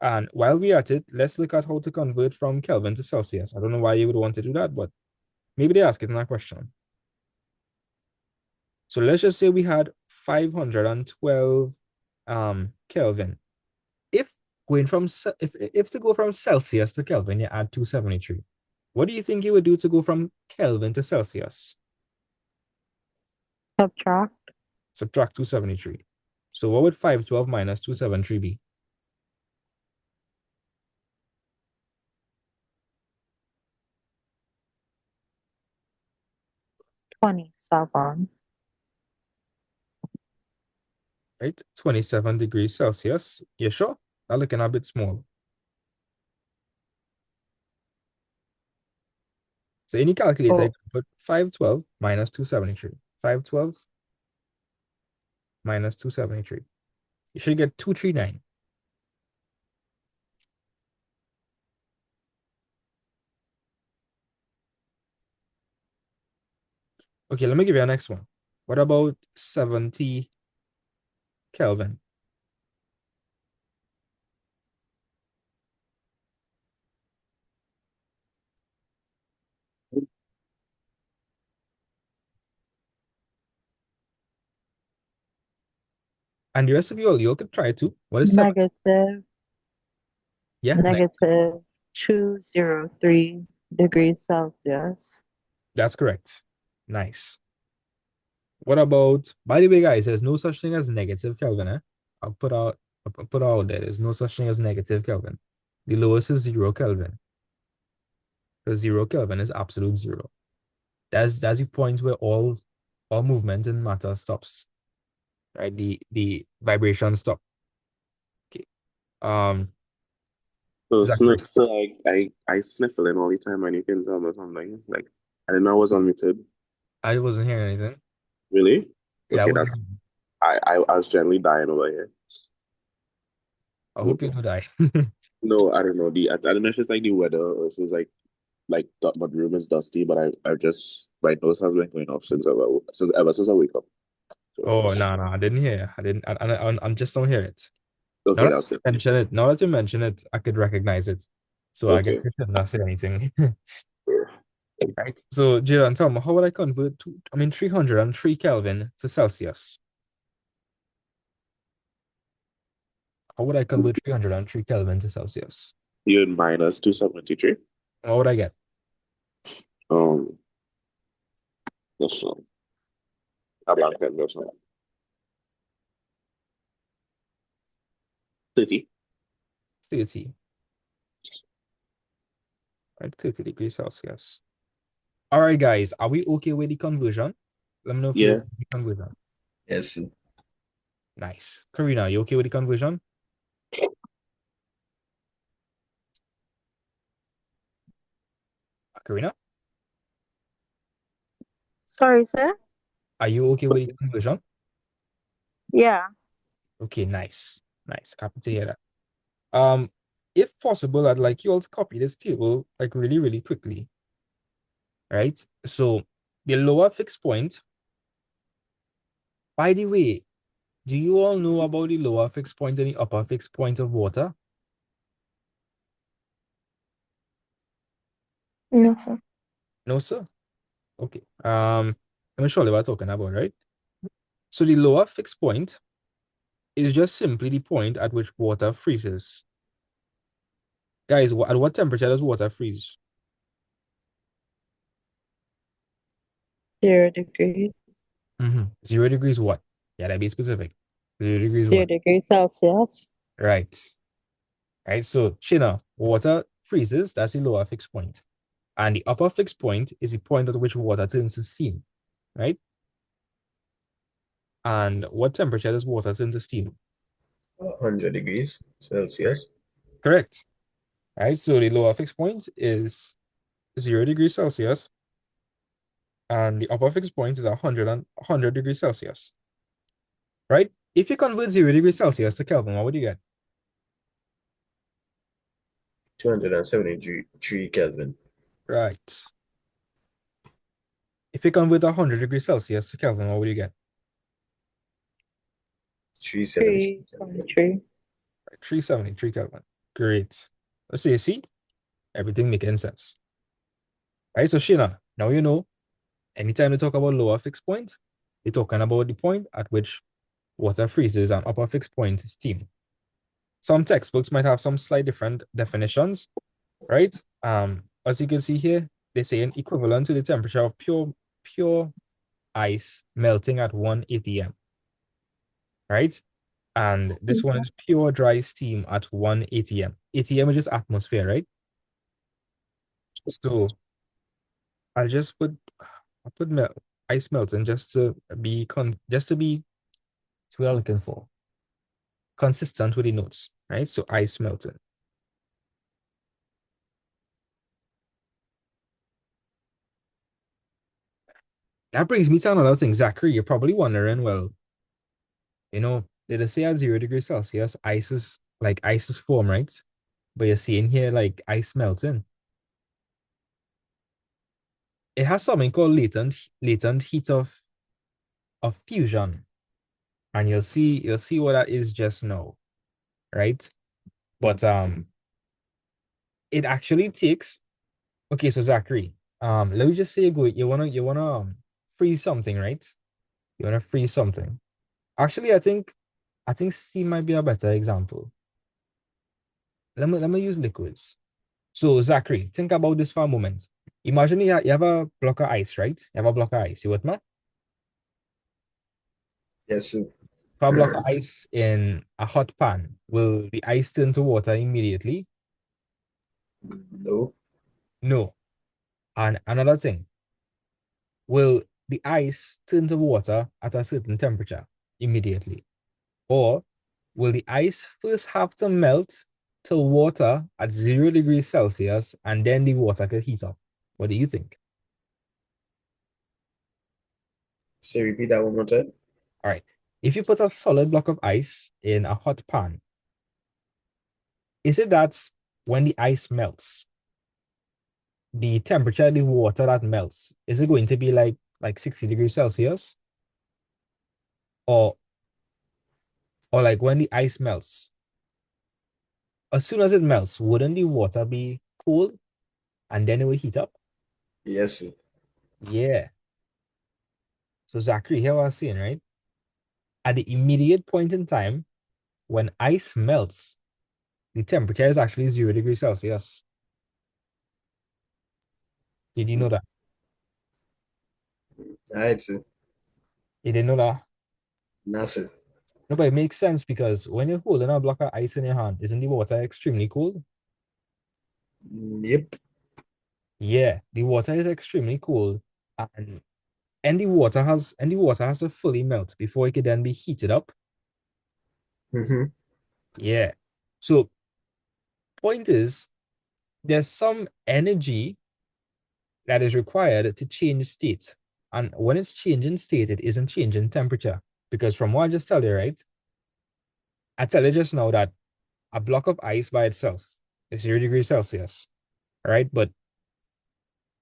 S1: And while we're at it, let's look at how to convert from Kelvin to Celsius. I don't know why you would want to do that, but maybe they ask it in that question. So let's just say we had 512 Kelvin. If to go from Celsius to Kelvin, you add 273. What do you think you would do to go from Kelvin to Celsius?
S2: Subtract.
S1: Subtract 273. So what would 512 minus 273 be?
S2: 27.
S1: Right? 27 degrees Celsius. You sure? That's looking a bit small. So any calculator, you can put 512 minus 273. 512 minus 273. You should get 239. Okay, let me give you a next one. What about 70 Kelvin? And the rest of you all could try too. What is 7?
S2: Negative.
S1: Yeah,
S2: Negative 203 degrees Celsius.
S1: that's correct. Nice. What about, by the way, guys, there's no such thing as negative Kelvin, eh? I'll put out there. There's no such thing as negative Kelvin. The lowest is 0 Kelvin. Because 0 Kelvin is absolute zero. That's the point where all movement in matter stops. Right? The vibration stop. Okay.
S4: So,
S1: Exactly.
S4: I sniffle in all the time, and you can tell me something. Like, I didn't know I was unmuted.
S1: I wasn't hearing anything.
S4: Really?
S1: Yeah, I
S4: Okay,
S1: wasn't hearing.
S4: I was generally dying over here.
S1: I hope you do die.
S4: No, I don't know. I don't know if it's like the weather or if it's like my room is dusty, but I just my nose has been going off since I wake up. So,
S1: Oh, no, I didn't hear. I didn't. I'm just don't hear it.
S4: okay, that's good.
S1: Now that you mention it, I could recognize it. So I
S4: Okay.
S1: guess you should not say anything.
S4: Sure.
S1: Right. So, Jiran, tell me, how would I convert 303 Kelvin to Celsius? How would I convert 303 Kelvin to Celsius?
S4: You're minus 273.
S1: What would I get?
S4: Um, that's how about that? That's 30.
S1: 30. Right, 30 degrees Celsius. All right, guys, are we okay with the conversion? Let me know if you're
S4: Yeah.
S1: okay with the conversion.
S3: Yes, sir.
S1: Nice. Karina, you okay with the conversion? Karina,
S2: Sorry, sir?
S1: are you okay with the conversion?
S2: Yeah.
S1: Okay, nice. Nice. Happy to hear that. If possible, I'd like you all to copy this table like really, really quickly. Right? So the lower fixed point, by the way, do you all know about the lower fixed point and the upper fixed point of water?
S5: No, sir.
S1: No, sir. Okay. I'm sure what we're talking about, right? So the lower fixed point is just simply the point at which water freezes. Guys, at what temperature does water freeze?
S2: 0 degrees.
S1: 0 degrees what? Yeah, that be specific. 0 degrees
S2: 0
S1: what?
S2: degrees Celsius.
S1: Right. Right. So, Shina, water freezes, that's the lower fixed point. And the upper fixed point is the point at which water turns to steam. Right? And what temperature does water turn to steam?
S3: 100 degrees Celsius.
S1: Correct. Right. So the lower fixed point is 0 degrees Celsius. And the upper fixed point is 100 degrees Celsius. Right? If you convert 0 degrees Celsius to Kelvin, what would you get?
S3: 273 Kelvin.
S1: Right. If you convert 100 degrees Celsius to Kelvin, what would you get?
S3: 373 Kelvin.
S2: 373.
S1: 373 Kelvin. Great. Let's see, everything making sense. Right, so Sheena, now you know, anytime they talk about lower fixed point, they're talking about the point at which water freezes and upper fixed point is steam. Some textbooks might have some slight different definitions, right? As you can see here, they say an equivalent to the temperature of pure ice melting at 1 atm, right? And this one is pure dry steam at 1 atm. ATM is just atmosphere, right? So I'll just put ice melting just to be that's what I'm looking for. Consistent with the notes, right? So ice melting. That brings me to another thing, Zachary. You're probably wondering, well, they say at 0 degrees Celsius, ice is formed, right? But you're seeing here like ice melting. It has something called latent heat of fusion. And you'll see what that is just now, right? But it actually takes. Okay, so Zachary, let me just say you wanna freeze something, right? You wanna freeze something. Actually, I think steam might be a better example. Let me use liquids. So Zachary, think about this for a moment. Imagine you have a block of ice, right? You have a block of ice. You with me?
S3: Yes, sir.
S1: For a block of ice in a hot pan, will the ice turn to water immediately?
S3: No.
S1: No. And another thing, will the ice turn to water at a certain temperature immediately? Or will the ice first have to melt to water at 0 degrees Celsius and then the water could heat up? What do you think?
S3: Say repeat that one more time.
S1: All right. if you put a solid block of ice in a hot pan, is it that when the ice melts, the temperature of the water that melts, is it going to be like 60 degrees Celsius? Or like when the ice melts, as soon as it melts, wouldn't the water be cold and then it will heat up?
S3: Yes, sir.
S1: Yeah. So Zachary, here I was saying, right? At the immediate point in time, when ice melts, the temperature is actually 0 degrees Celsius. Did you know that?
S3: All right, sir.
S1: You didn't know that?
S3: Nah, sir.
S1: No, but it makes sense because when you're holding a block of ice in your hand, isn't the water extremely cold?
S3: Yep.
S1: Yeah, the water is extremely cold, and the water has to fully melt before it can then be heated up.
S3: Mm-hmm.
S1: Yeah. So point is, there's some energy that is required to change state. And when it's changing state, it isn't changing temperature. Because from what I just tell you, right? I tell you just now that a block of ice by itself is 0 degrees Celsius, right? But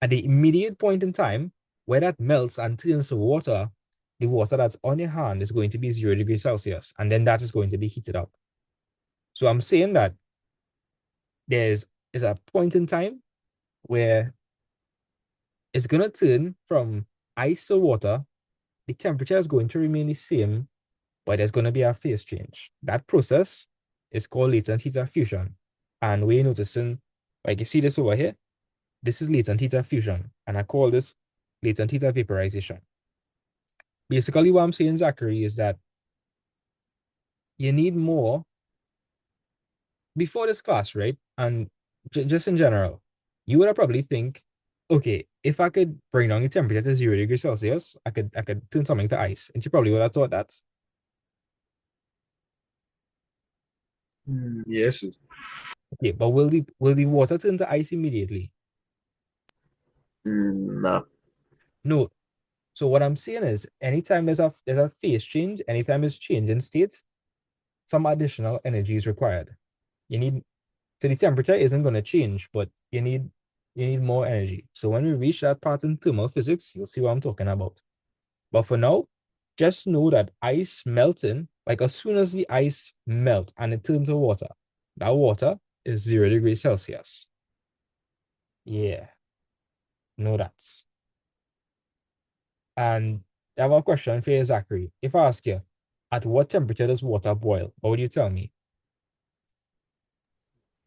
S1: at the immediate point in time where that melts and turns to water, the water that's on your hand is going to be 0 degrees Celsius, and then that is going to be heated up. So I'm saying that there's a point in time where it's going to turn from ice to water. The temperature is going to remain the same, but there's going to be a phase change. That process is called latent heat fusion. And we're noticing, like you see this over here, this is latent heat fusion, and I call this latent heat vaporization. Basically, what I'm saying, Zachary, is that you need more before this class, right? And just in general, you would have probably think, okay, if I could bring down the temperature to 0 degrees Celsius, I could turn something to ice. And you probably would have thought that.
S3: Yes, sir.
S1: Okay, but will the water turn to ice immediately?
S3: Nah.
S1: No. So what I'm saying is, anytime there's a phase change, anytime it's changing states, some additional energy is required. So the temperature isn't going to change, but you need more energy. So when we reach that part in thermal physics, you'll see what I'm talking about. But for now, just know that ice melting, like as soon as the ice melt and it turns to water, that water is 0 degrees Celsius. Yeah, know that. And I have a question for you, Zachary. If I ask you, at what temperature does water boil? What would you tell me?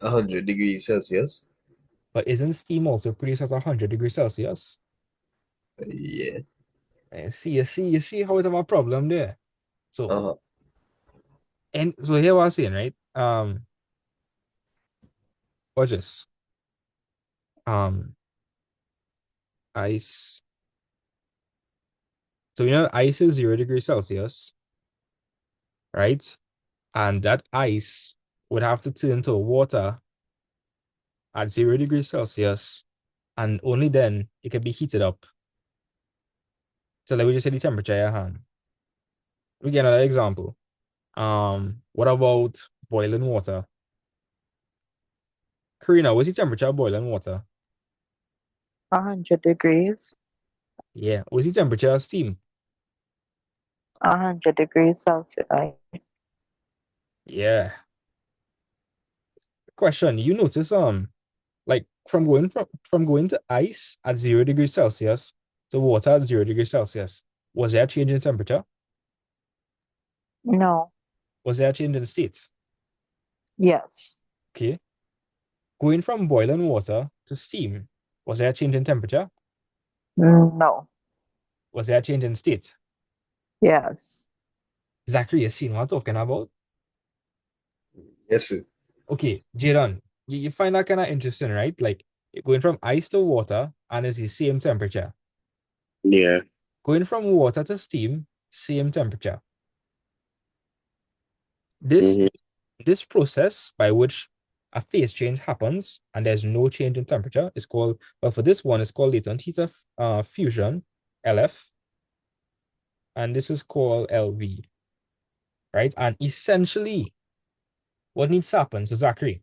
S3: 100 degrees Celsius.
S1: But isn't steam also produced at 100 degrees Celsius?
S3: Yeah.
S1: You see how we have a problem there. So,
S3: Uh-huh.
S1: and so here what I'm saying, right? Watch this. Ice. So ice is 0 degrees Celsius, right? And that ice would have to turn to water at 0 degrees Celsius, and only then it can be heated up. So like we just say the temperature at hand. We get another example. What about boiling water? Karina, what's the temperature of boiling water?
S2: 100 degrees,
S1: Yeah. What's the temperature of steam?
S2: 100 degrees Celsius.
S1: Yeah. Question, you notice like from going to ice at 0 degrees Celsius to water at 0 degrees Celsius, was there a change in temperature?
S2: No.
S1: Was there a change in states?
S2: Yes.
S1: Okay. Going from boiling water to steam, was there a change in temperature?
S2: No.
S1: Was there a change in state?
S2: Yes.
S1: Zachary, you seen what I'm talking about?
S3: Yes, sir.
S1: Okay, Jadon, you find that kind of interesting, right? Like you're going from ice to water and it's the same temperature.
S4: Yeah.
S1: Going from water to steam, same temperature. This
S4: Mm-hmm.
S1: this process by which a phase change happens and there's no change in temperature is called, well, for this one, it's called latent heat fusion, LF, and this is called LV. right? And essentially, what needs to happen? So Zachary,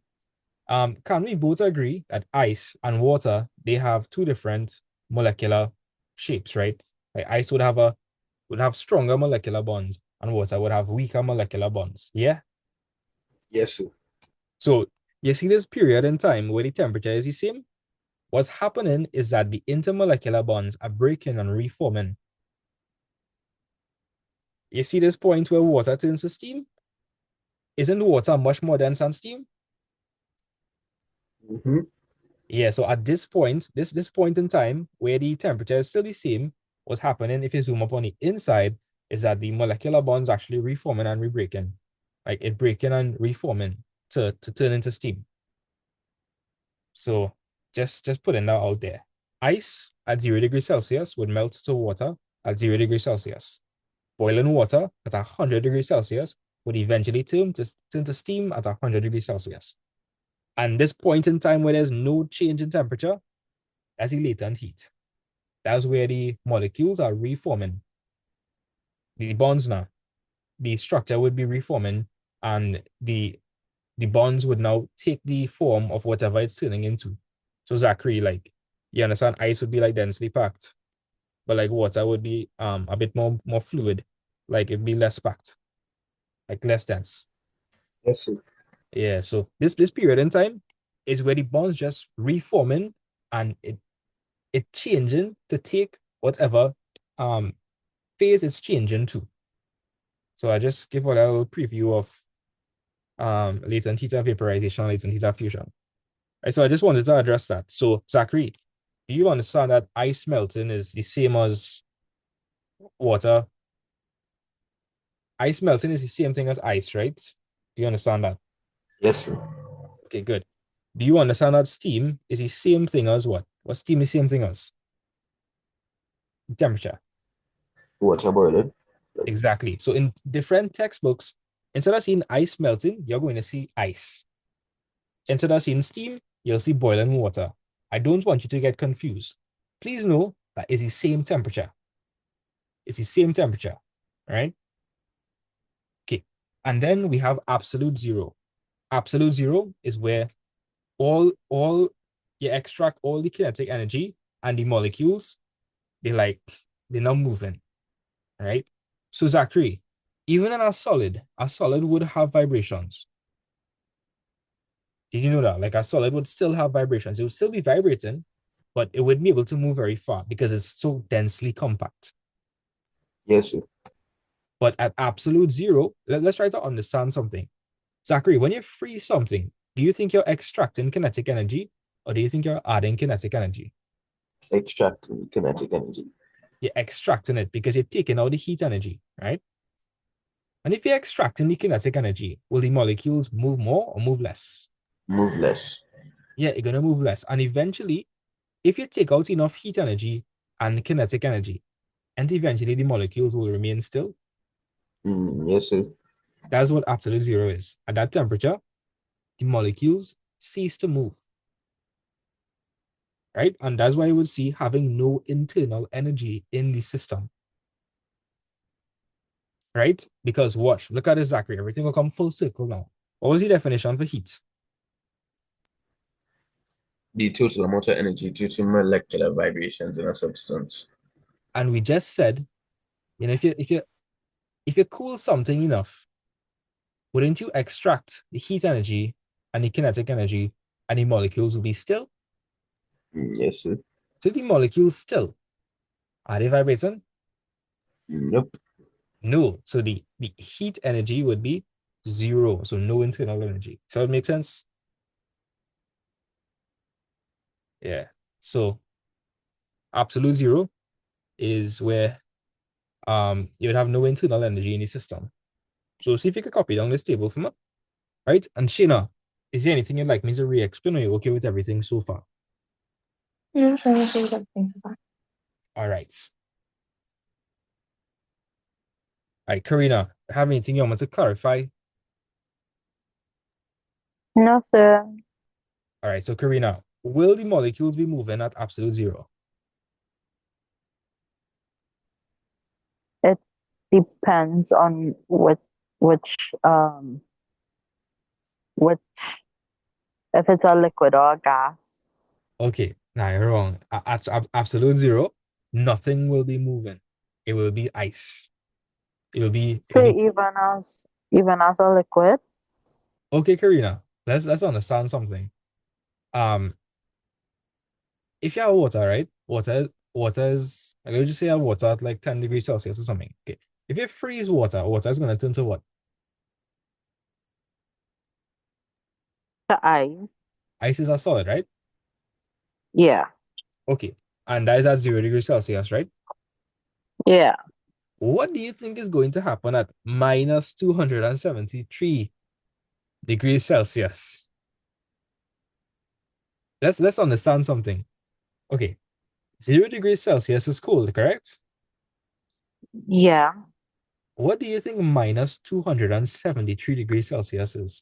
S1: can we both agree that ice and water, they have two different molecular shapes, right? Like ice would have stronger molecular bonds, and water would have weaker molecular bonds. Yeah.
S3: Yes, sir.
S1: So you see this period in time where the temperature is the same. What's happening is that the intermolecular bonds are breaking and reforming. You see this point where water turns to steam? Isn't water much more dense than steam?
S3: Mm-hmm.
S1: Yeah, so at this point, this point in time where the temperature is still the same, what's happening if you zoom up on the inside is that the molecular bonds actually reforming and rebreaking. Like it breaking and reforming to turn into steam. So just putting that out there. Ice at 0 degrees Celsius would melt to water at 0 degrees Celsius. Boiling water at 100 degrees Celsius would eventually turn to steam at 100 degrees Celsius. And this point in time where there's no change in temperature, that's the latent heat. That's where the molecules are reforming. The bonds now, the structure would be reforming, and the bonds would now take the form of whatever it's turning into. So Zachary, like, you understand, ice would be like densely packed, but like water would be a bit more fluid, like it'd be less packed, like less dense.
S3: Yes, sir.
S1: Yeah, so this period in time is where the bonds just reforming and it changing to take whatever phase it's changing to. So I just give a little preview of latent heat vaporization, latent heat fusion. Right, so I just wanted to address that. So Zachary, do you understand that ice melting is the same as water? Ice melting is the same thing as ice, right? Do you understand that?
S3: Yes, sir.
S1: Okay, good. Do you understand that steam is the same thing as what? What steam is the same thing as? Temperature.
S3: Water boiling.
S1: Exactly. So in different textbooks, instead of seeing ice melting, you're going to see ice. Instead of seeing steam, you'll see boiling water. I don't want you to get confused. Please know that it's the same temperature. It's the same temperature, right? Okay. And then we have absolute zero. Absolute zero is where all you extract all the kinetic energy and the molecules, they're not moving, right? So Zachary, even in a solid would have vibrations. Did you know that? Like a solid would still have vibrations. It would still be vibrating, but it wouldn't be able to move very far because it's so densely compact.
S3: Yes, sir.
S1: But at absolute zero, let's try to understand something. Zachary, when you freeze something, do you think you're extracting kinetic energy or do you think you're adding kinetic energy?
S3: Extracting kinetic energy.
S1: You're extracting it because you're taking out the heat energy, right? And if you're extracting the kinetic energy, will the molecules move more or move less?
S3: Move less.
S1: Yeah, you're going to move less. And eventually, if you take out enough heat energy and kinetic energy, and eventually the molecules will remain still.
S3: Yes, sir.
S1: That's what absolute zero is. At that temperature, the molecules cease to move. Right? And that's why you would see having no internal energy in the system. Right? Because watch, look at this, Zachary. Everything will come full circle now. What was the definition for heat?
S3: The total amount of energy due to molecular vibrations in a substance.
S1: And we just said, if you cool something enough, wouldn't you extract the heat energy and the kinetic energy and the molecules will be still?
S3: Yes, sir.
S1: So the molecules still, are they vibrating?
S3: Nope.
S1: No. So the heat energy would be zero. So no internal energy. So it makes sense? Yeah. So absolute zero is where you would have no internal energy in the system. So see if you could copy down this table for me. Right? And Sheena, is there anything you'd like me to re-explain or are you okay with everything so far?
S5: No, so I'm okay with everything so far.
S1: All right. All right, Karina, have anything you want me to clarify?
S2: No, sir.
S1: All right, so Karina, will the molecules be moving at absolute zero?
S2: It depends on what which which if it's a liquid or a gas.
S1: Okay, now you're wrong. At absolute zero, nothing will be moving. It will be ice. It will
S2: Say
S1: be
S2: even as a liquid.
S1: okay, Karina. Let's understand something. Um, if you have water, right? Water is like, let's just say you have water at like 10 degrees Celsius or something. Okay. If you freeze water, water is gonna turn to what?
S2: The ice.
S1: Ice is a solid, right?
S2: Yeah.
S1: Okay. And that is at 0 degrees Celsius, right?
S2: Yeah.
S1: What do you think is going to happen at minus 273 degrees Celsius? Let's understand something. Okay. 0 degrees Celsius is cold, correct?
S2: Yeah.
S1: What do you think minus 273 degrees Celsius is?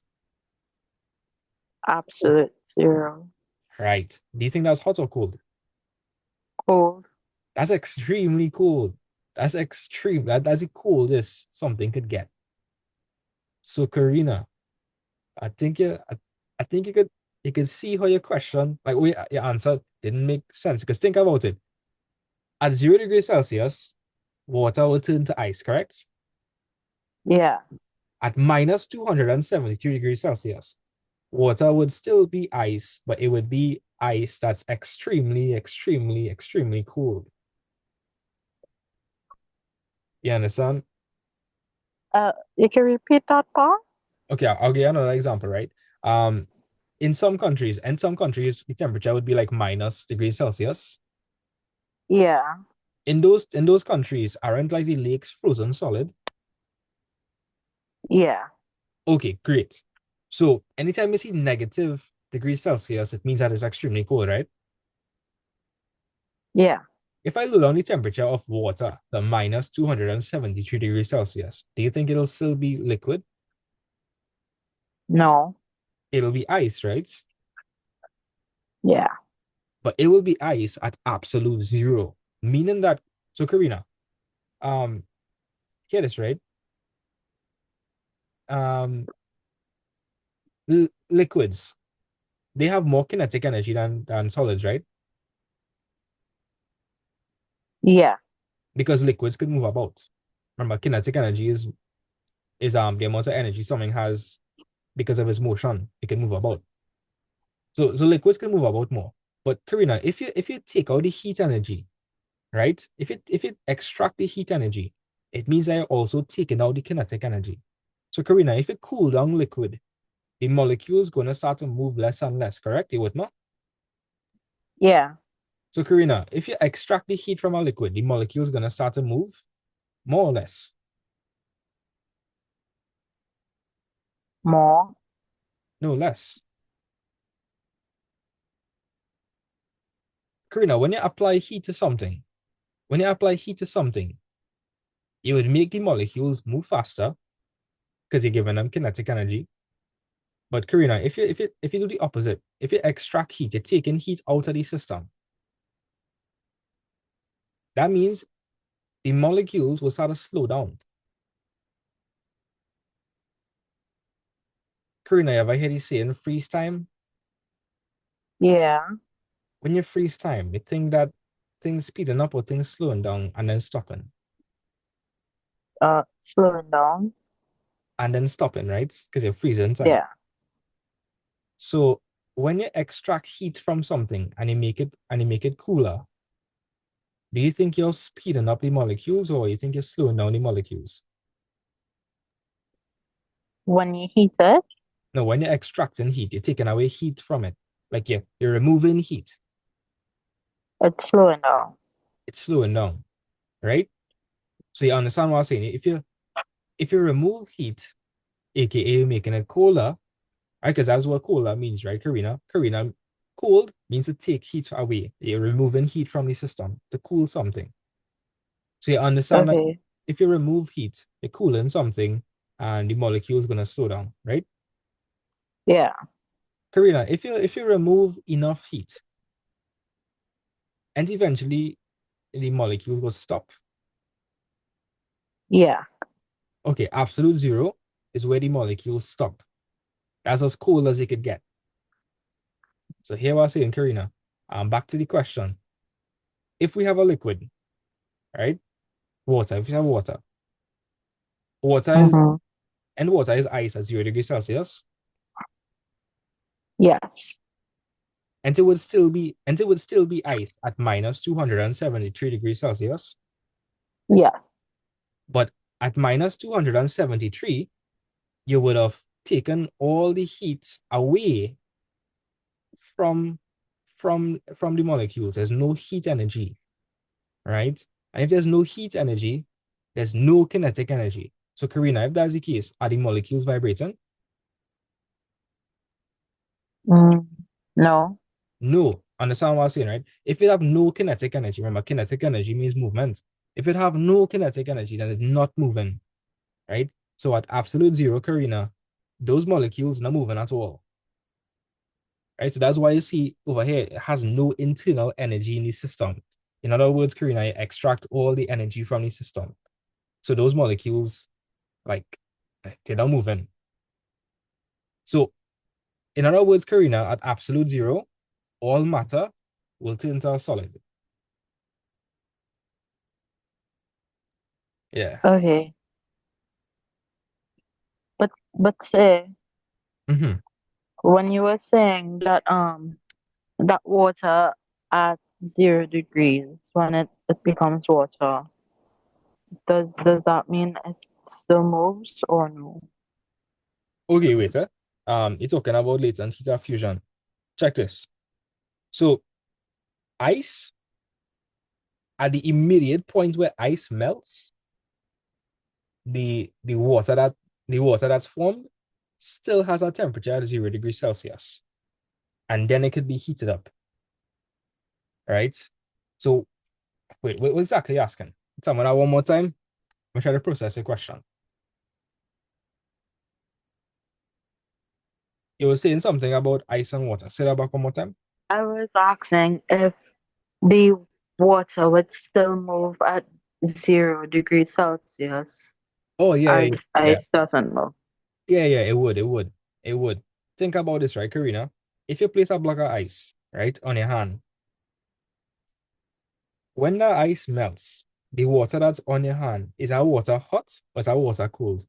S2: Absolute zero.
S1: Right. Do you think that's hot or cold?
S2: Cold.
S1: That's extremely cold. That's extreme. That's the coldest something could get. So Karina, I think I think you could see how your question, like your answer didn't make sense. Because think about it. At 0 degrees Celsius, water will turn to ice, correct?
S2: Yeah.
S1: At minus 273 degrees Celsius, water would still be ice, but it would be ice that's extremely, extremely, extremely cold. You understand?
S2: You can repeat that part?
S1: Okay, I'll give you another example, right? Um, in some countries, the temperature would be like minus degrees Celsius.
S2: Yeah.
S1: In those countries, aren't like the lakes frozen solid?
S2: Yeah.
S1: Okay, great. So anytime you see negative degrees Celsius, it means that it's extremely cold, right?
S2: Yeah.
S1: If I lower down the temperature of water to minus 273 degrees Celsius, do you think it'll still be liquid?
S2: No.
S1: It'll be ice, right?
S2: Yeah.
S1: But it will be ice at absolute zero, meaning that, so Karina, um, hear this, right? Um, liquids, they have more kinetic energy than solids, right?
S2: Yeah.
S1: Because liquids can move about. Remember, kinetic energy is the amount of energy something has because of its motion. It can move about. So liquids can move about more. But Karina, if you take out the heat energy, right? If you extract the heat energy, it means that you're also taking out the kinetic energy. So Karina, if you cool down liquid, the molecules gonna start to move less and less, correct? You would not?
S2: Yeah.
S1: So Karina, if you extract the heat from a liquid, the molecules gonna start to move more or less.
S2: More.
S1: No, less. Karina, when you apply heat to something, you would make the molecules move faster because you're giving them kinetic energy. But Karina, if you do the opposite, if you extract heat, you're taking heat out of the system. That means the molecules will start to slow down. Karina, have I heard you saying freeze time?
S2: Yeah.
S1: When you freeze time, you think that things speeding up or things slowing down and then stopping.
S2: Slowing down.
S1: And then stopping, right? Because you're freezing time.
S2: Yeah.
S1: So when you extract heat from something and you make it cooler, do you think you're speeding up the molecules or you think you're slowing down the molecules?
S2: When you heat it,
S1: No, when you're extracting heat, you're taking away heat from it. Like you're removing heat.
S2: it's slowing down.
S1: It's slowing down, right? So you understand what I'm saying? If you remove heat, aka you're making it colder, right? Because that's what colder means, right, Karina? Karina, cold means to take heat away. You're removing heat from the system to cool something. So you understand that
S2: Okay.
S1: if you remove heat, you're cooling something and the molecule is gonna slow down, right?
S2: Yeah.
S1: Karina, if you remove enough heat, and eventually the molecules will stop.
S2: Yeah.
S1: Okay, absolute zero, is where the molecules stop. That's as cold as it could get. So here we're saying, Karina, back to the question. If we have a liquid, right? Water, if we have water, water is,
S2: Mm-hmm.
S1: and water is ice at 0 degrees Celsius,
S2: Yes.
S1: and it would still be ice at minus 273 degrees Celsius.
S2: Yes.
S1: But at minus 273, you would have taken all the heat away from the molecules. There's no heat energy, right? And if there's no heat energy, there's no kinetic energy. So Karina, if that's the case, are the molecules vibrating?
S2: No.
S1: No. Understand what I'm saying, right? If it have no kinetic energy, remember kinetic energy means movement. If it have no kinetic energy, then it's not moving, right? So at absolute zero, Karina, those molecules not moving at all. Right? So that's why you see over here, it has no internal energy in the system. In other words, Karina, you extract all the energy from the system. So those molecules, like, they're not moving. So in other words, Karina, at absolute zero, all matter will turn into a solid. Yeah.
S2: Okay. But say
S1: Mm-hmm.
S2: when you were saying that that water at 0 degrees when it becomes water, does that mean it still moves or no?
S1: Okay, wait. You're talking about latent heat fusion. Check this. So ice, at the immediate point where ice melts, the water that's formed still has a temperature at 0 degrees Celsius. And then it could be heated up. Right? So wait, what exactly are you asking? Tell me that one more time. I'm trying to process the question. You were saying something about ice and water. Say that back one more time.
S2: I was asking if the water would still move at 0 degrees Celsius
S1: Oh yeah,
S2: as
S1: yeah.
S2: ice doesn't move.
S1: Yeah, it would. Think about this, right, Karina? If you place a block of ice, right, on your hand, when the ice melts, the water that's on your hand, is that water hot or is that water cold?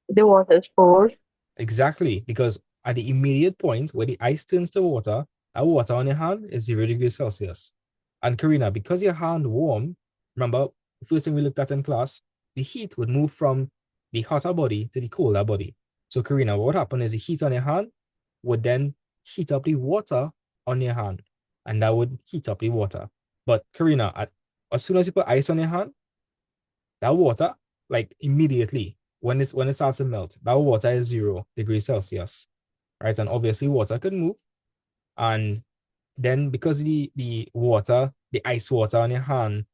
S2: The water is cold.
S1: Exactly, because at the immediate point where the ice turns to water, that water on your hand is 0 degrees Celsius. And Karina, because your hand warm, remember, the first thing we looked at in class, the heat would move from the hotter body to the colder body. So Karina, what happened is the heat on your hand would then heat up the water on your hand, and that would heat up the water. But Karina, as soon as you put ice on your hand, that water, like immediately, when it starts to melt, that water is 0 degrees Celsius, right? And obviously water could move. And then because the ice water on your hand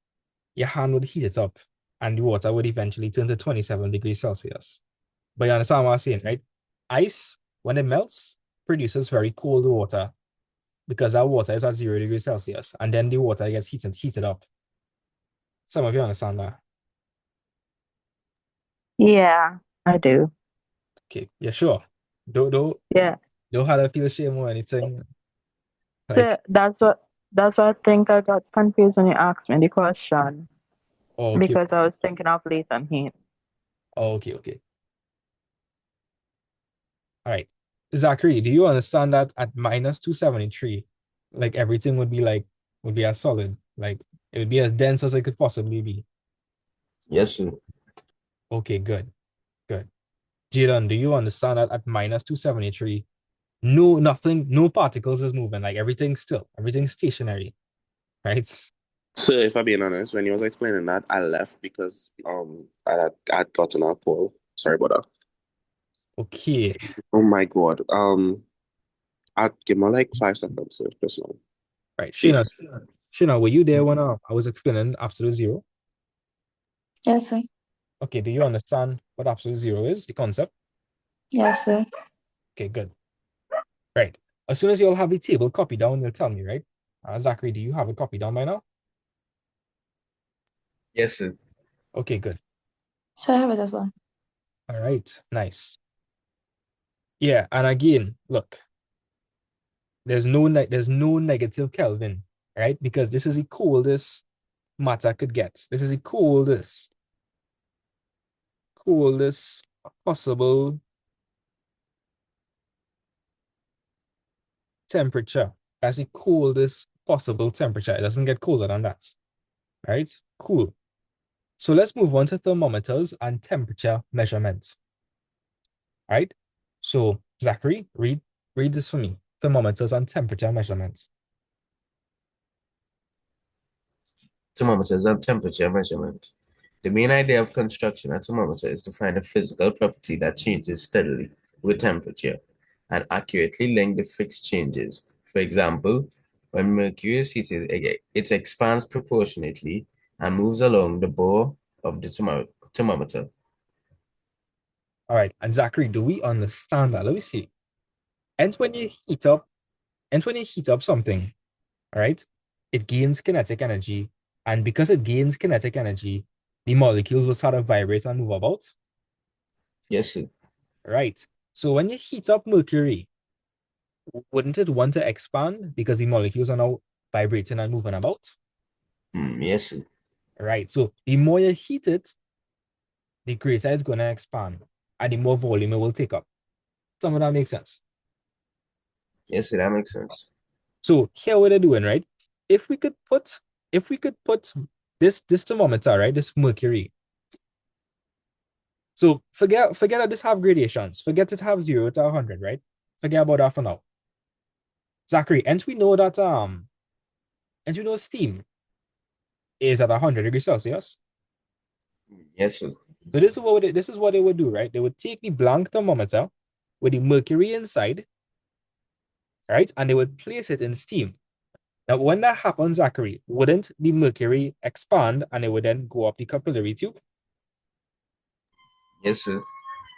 S1: would heat it up and the water would eventually turn to 27 degrees Celsius. But you understand what I'm saying, right? Ice, when it melts, produces very cold water because that water is at 0 degrees Celsius. And then the water gets heated up. Some of you understand that.
S2: Yeah, I do.
S1: Okay, yeah, sure. Don't
S2: Yeah.
S1: have to feel shame or anything.
S2: So
S1: Like,
S2: that's what I think I got confused when you asked me the question
S1: oh, okay,
S2: because I was thinking of latent heat.
S1: oh, okay. All right. Zachary, do you understand that at minus 273, like everything would be as solid? Like it would be as dense as it could possibly be.
S3: Yes, sir.
S1: Okay, good. Jalen, do you understand that at minus 273, no particles is moving, like everything's stationary, right?
S4: So if I'm being honest, when you was explaining that, I left because I'd gotten a call. Sorry about that.
S1: Okay.
S4: Oh my god. I'd give me like 5 seconds, so just now.
S1: Right. Sheena, were you there when I was explaining absolute zero?
S5: Yes, sir.
S1: Okay, do you understand what absolute zero is, the concept?
S5: Yes, sir.
S1: Okay, good. Right. As soon as you all have the table copied down, you'll tell me, right? Zachary, do you have it copied down by now?
S3: Yes, sir.
S1: Okay, good.
S5: So I have it as well.
S1: All right, nice. Yeah, and again, look, there's no negative Kelvin, right? Because this is the coldest matter could get. This is the coldest possible temperature. That's the coldest possible temperature. It doesn't get colder than that, right? Cool. So let's move on to thermometers and temperature measurements, right? So Zachary, read this for me. Thermometers and temperature measurements.
S3: Thermometers and temperature measurement. The main idea of construction a thermometer is to find a physical property that changes steadily with temperature and accurately link the fixed changes. For example, when mercury is heated, it expands proportionately and moves along the bore of the thermometer.
S1: All right, and Zachary, do we understand that? Let me see. And when you heat up something, all right, it gains kinetic energy. And because it gains kinetic energy, the molecules will start to vibrate and move about.
S3: Yes, sir.
S1: Right. So when you heat up mercury, wouldn't it want to expand because the molecules are now vibrating and moving about?
S3: Yes, sir.
S1: Right. So the more you heat it, the greater it's going to expand and the more volume it will take up. Some of that makes sense.
S3: Yes, sir, that makes sense.
S1: So here what they're doing, right? If we could put this thermometer, right? This mercury. So forget that this have gradations. Forget it have 0 to 100, right? Forget about that for now. Zachary, and we know that steam is at 100 degrees Celsius.
S3: Yes, sir.
S1: So this is what they would do, right? They would take the blank thermometer with the mercury inside, right? And they would place it in steam. Now, when that happens, Zachary, wouldn't the mercury expand and it would then go up the capillary tube?
S3: Yes, sir.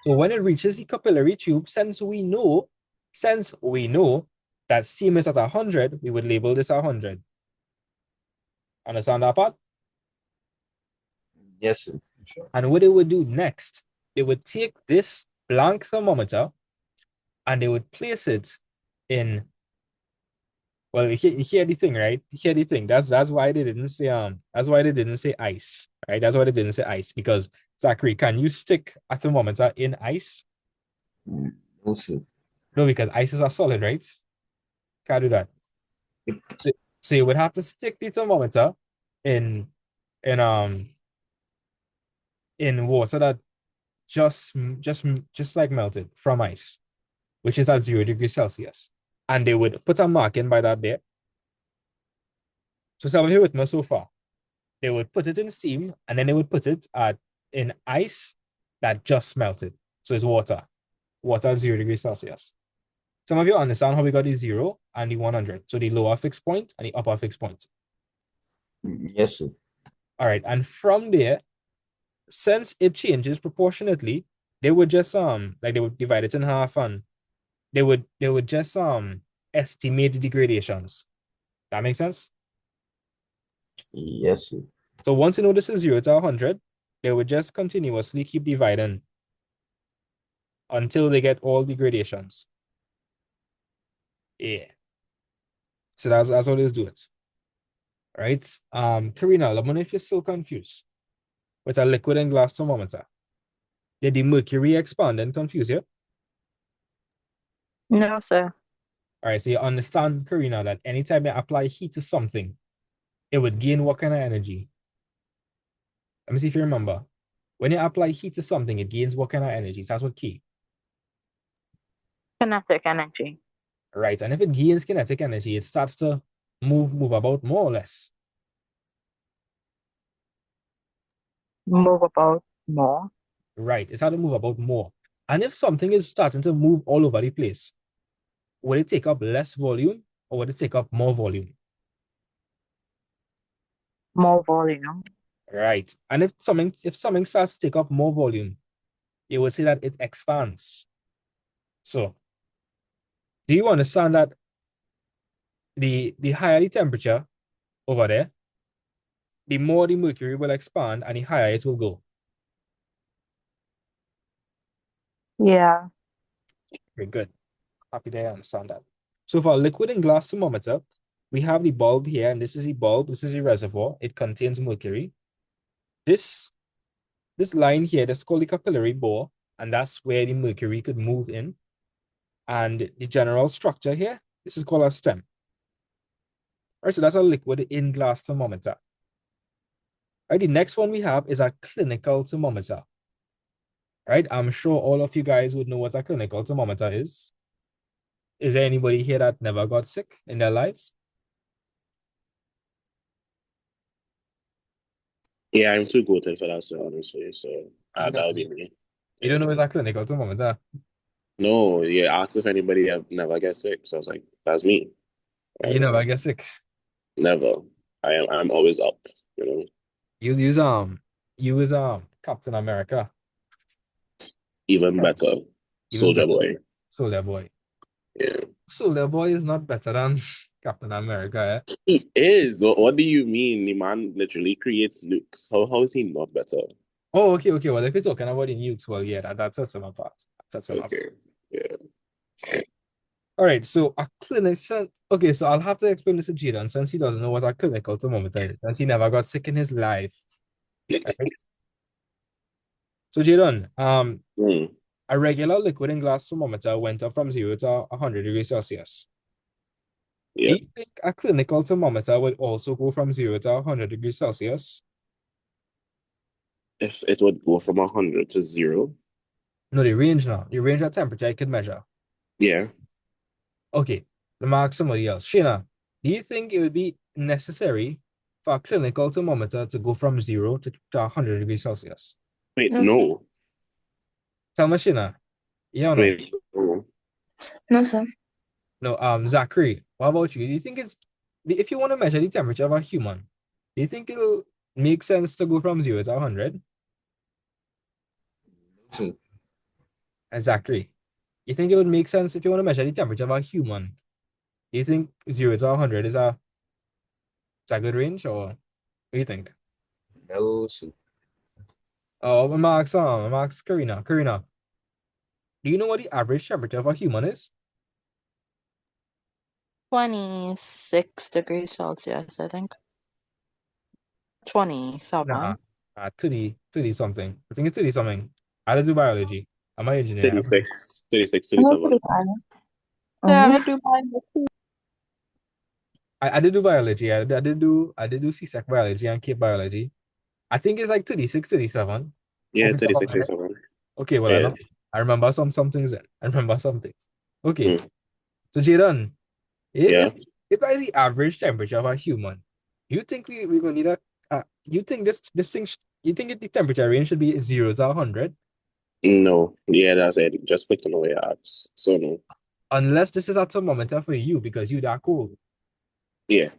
S1: So when it reaches the capillary tube, since we know that steam is at 100, we would label this 100. Understand that part?
S3: Yes, sir.
S1: And what they would do next, they would take this blank thermometer and they would place it in, well, hear the thing, right? Hear the thing. That's why they didn't say ice, right? That's why they didn't say ice, because Zachary, can you stick a thermometer in ice?
S3: No, sir.
S1: No, because ice is a solid, right? Can't do that.
S3: Yep.
S1: So you would have to stick the thermometer in water that just like melted from ice, which is at 0 degrees Celsius. And they would put a mark in by that there. So someone here with me so far. They would put it in steam and then they would put it in ice that just melted. So it's water at 0 degrees Celsius. Some of you understand how we got the 0 and the 100. So the lower fixed point and the upper fixed point.
S3: Yes, sir.
S1: All right. And from there, since it changes proportionately, they would just they would divide it in half and they would just estimate the gradations. That makes sense?
S3: Yes, sir.
S1: So once you know this is 0 to 100, they would just continuously keep dividing until they get all the gradations. Yeah. So that's how they do it. All right. Karina, let me know if you're still confused with a liquid and glass thermometer. Did the mercury expand and confuse you?
S2: No, sir.
S1: All right, so you understand, Karina, that anytime you apply heat to something, it would gain what kind of energy? Let me see if you remember. When you apply heat to something, it gains what kind of energy? So that's what key.
S2: Kinetic energy.
S1: Right, and if it gains kinetic energy, it starts to move about more or less.
S2: Move about more.
S1: Right, it's starting to move about more. And if something is starting to move all over the place, will it take up less volume or will it take up more volume?
S2: More volume.
S1: Right. And if something starts to take up more volume, you would say that it expands. So, do you understand that the higher the temperature over there, the more the mercury will expand and the higher it will go?
S2: Yeah.
S1: Very good. Happy that I understand that. So for a liquid and glass thermometer, we have the bulb here, and this is the bulb, this is the reservoir. It contains mercury. This line here, that's called the capillary bore, and that's where the mercury could move in. And the general structure here, this is called a stem. All right, so that's a liquid in glass thermometer. All right, the next one we have is a clinical thermometer. All right, I'm sure all of you guys would know what a clinical thermometer is. Is there anybody here that never got sick in their lives?
S4: Yeah, I'm too goated for that, so honestly. So that would be me.
S1: You don't know it's a clinical thermometer?
S4: No, yeah, asked if anybody have never get sick. So I was like, that's me.
S1: You never get sick.
S4: Never. I'm always up, you know.
S1: You was Captain America.
S4: Even better.
S1: Even
S4: Soldier
S1: better.
S4: Boy.
S1: Soldier Boy.
S4: Yeah.
S1: Soldier Boy is not better than Captain America. Eh?
S4: He is. What do you mean? The man literally creates nukes. How is he not better?
S1: Oh, okay. Well, if you're talking about the nukes, well, yeah, that sets him apart.
S4: Okay. Yeah.
S1: All right, so a clinical. Okay, so I'll have to explain this to Jaden since he doesn't know what a clinical thermometer is, since he never got sick in his life. Right? So Jaden, a regular liquid and glass thermometer went up from 0 to 100 degrees Celsius.
S4: Yeah.
S1: Do you think a clinical thermometer would also go from 0 to 100 degrees Celsius?
S4: If it would go from 100 to 0.
S1: No, the range now. The range of temperature I could measure.
S4: Yeah.
S1: Okay, let me ask somebody else. Shayna, do you think it would be necessary for a clinical thermometer to go from 0 to 100 degrees Celsius?
S4: Wait,
S5: No,
S4: no.
S1: Tell me, Shayna. Yeah or no?
S4: Wait, no.
S5: No, sir.
S1: No, Zachary, what about you? Do you think if you want to measure the temperature of a human, do you think it'll make sense to go from 0 to 100?
S3: So,
S1: Zachary, you think it would make sense if you want to measure the temperature of a human? Do you think 0 to 100 is a good range, or what do you think?
S3: no, so.
S1: Oh, I'm ask Karina. Karina, do you know what the average temperature of a human is?
S2: 26 degrees Celsius, I think. 27.
S1: Nah, 30 something. I think it's 30 something. I did do biology. I'm an engineer.
S4: 36, 36,
S5: I'm
S4: 37.
S5: pretty fine.
S2: Yeah,
S5: Oh,
S2: I do mine.
S1: I did do biology. I did do CSEC biology and Cape biology. I think it's like 36, 37.
S4: Yeah,
S1: Off the top of
S4: 36,
S1: my head.
S4: 37.
S1: Okay, well,
S4: Yeah.
S1: I remember some things then. I remember some things. Okay.
S4: Mm.
S1: So Jaden,
S4: Yeah.
S1: if that is the average temperature of a human, you think we're gonna need you think this thing you think the temperature range should be 0 to 100?
S4: No. Yeah, that's it. Just clicked on the way apps. So no.
S1: Unless this is a thermometer for you because you that cold.
S4: Yeah,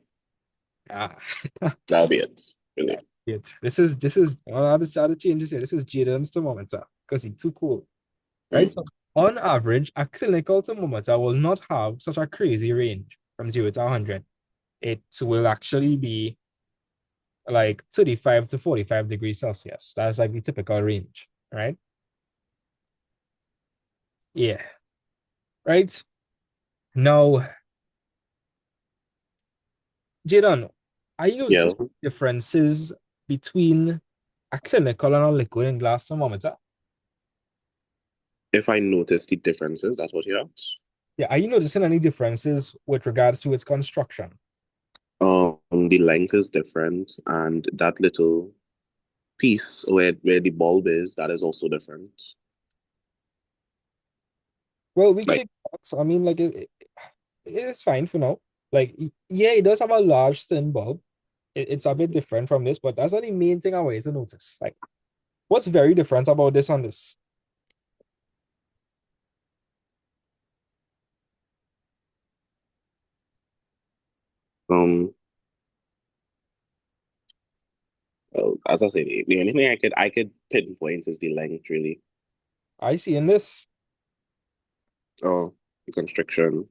S1: Ah,
S4: that'll be it. Really.
S1: this is well, I'll have to change this here. This is Jaden's thermometer because he's too cold. Right?
S4: Mm.
S1: So on average, a clinical thermometer will not have such a crazy range from 0 to 100. It will actually be like 35 to 45 degrees Celsius. That's like the typical range, right? Yeah. Right? Now, Jaden, are you
S4: Yeah.
S1: noticing differences between a clinical and a liquid and glass thermometer?
S4: If I notice the differences, that's what you asked.
S1: Yeah, are you noticing any differences with regards to its construction?
S4: The length is different, and that little piece where the bulb is, that is also different.
S1: Well, we could
S4: Like,
S1: ignore it. I mean, like it is fine for now. Like, yeah, it does have a large thin bulb. It's a bit different from this, but that's not the main thing I want you to notice. Like, what's very different about this and this?
S4: um, as I said, the only thing I could pinpoint is the length, really.
S1: I see in this.
S4: Oh, the constriction.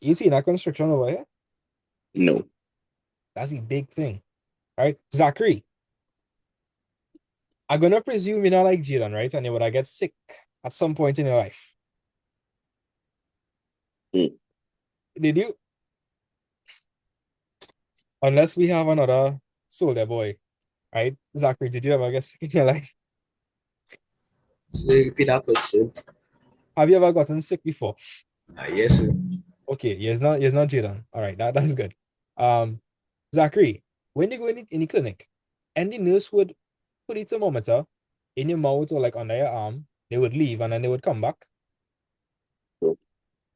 S1: You see that constriction over here?
S4: No.
S1: That's the big thing. Right? Zachary, I'm gonna presume you're not like Jaden, right? And you would I get sick at some point in your life?
S4: Mm.
S1: Did you? Unless we have another soldier boy, right? Zachary, did you ever get sick in your life?
S3: So repeat that question.
S1: Have you ever gotten sick before?
S3: Yes, sir.
S1: Okay, he's not Jaden. All right, that's good. Um, Zachary, when you go in the clinic, and the nurse would put a thermometer in your mouth or like under your arm, they would leave and then they would come back.
S4: Sure.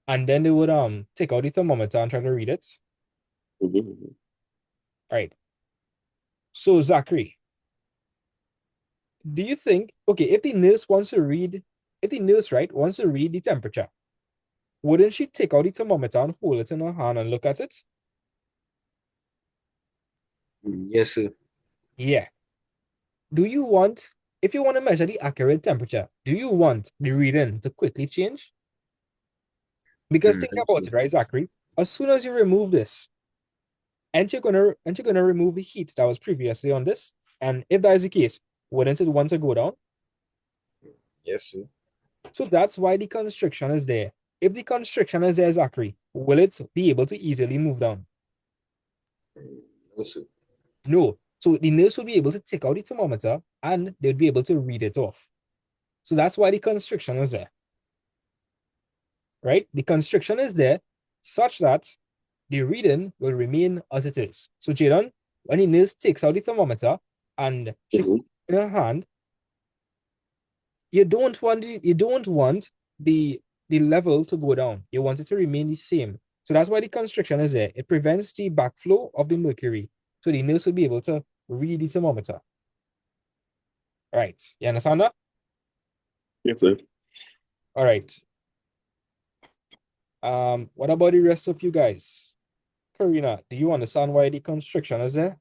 S1: And then they would take out the thermometer and try to read it.
S4: Mhm.
S1: Right. So Zachary, do you think, okay, if the nurse wants to read, if the nurse, right, wants to read the temperature, wouldn't she take out the thermometer and hold it in her hand and look at it?
S3: Yes, sir.
S1: Yeah. Do you want, if you want to measure the accurate temperature, do you want the reading to quickly change? Because think about it, right, Zachary? As soon as you remove this, aren't you gonna remove the heat that was previously on this? And if that is the case, wouldn't it want to go down?
S3: Yes, sir.
S1: So that's why the constriction is there. If the constriction is there, Zachary, will it be able to easily move down?
S3: No, sir.
S1: No. So the nurse will be able to take out the thermometer and they'll be able to read it off. So that's why the constriction is there. Right? The constriction is there such that the reading will remain as it is. So Jadon, when the nurse takes out the thermometer and she
S4: Mhm.
S1: holds it in her hand, you don't want the level to go down. You want it to remain the same. So that's why the constriction is there. It prevents the backflow of the mercury. So the nurse will be able to read the thermometer. Right. You understand that?
S4: Yes, sir.
S1: All right. What about the rest of you guys? Karina, do you understand why the constriction is there?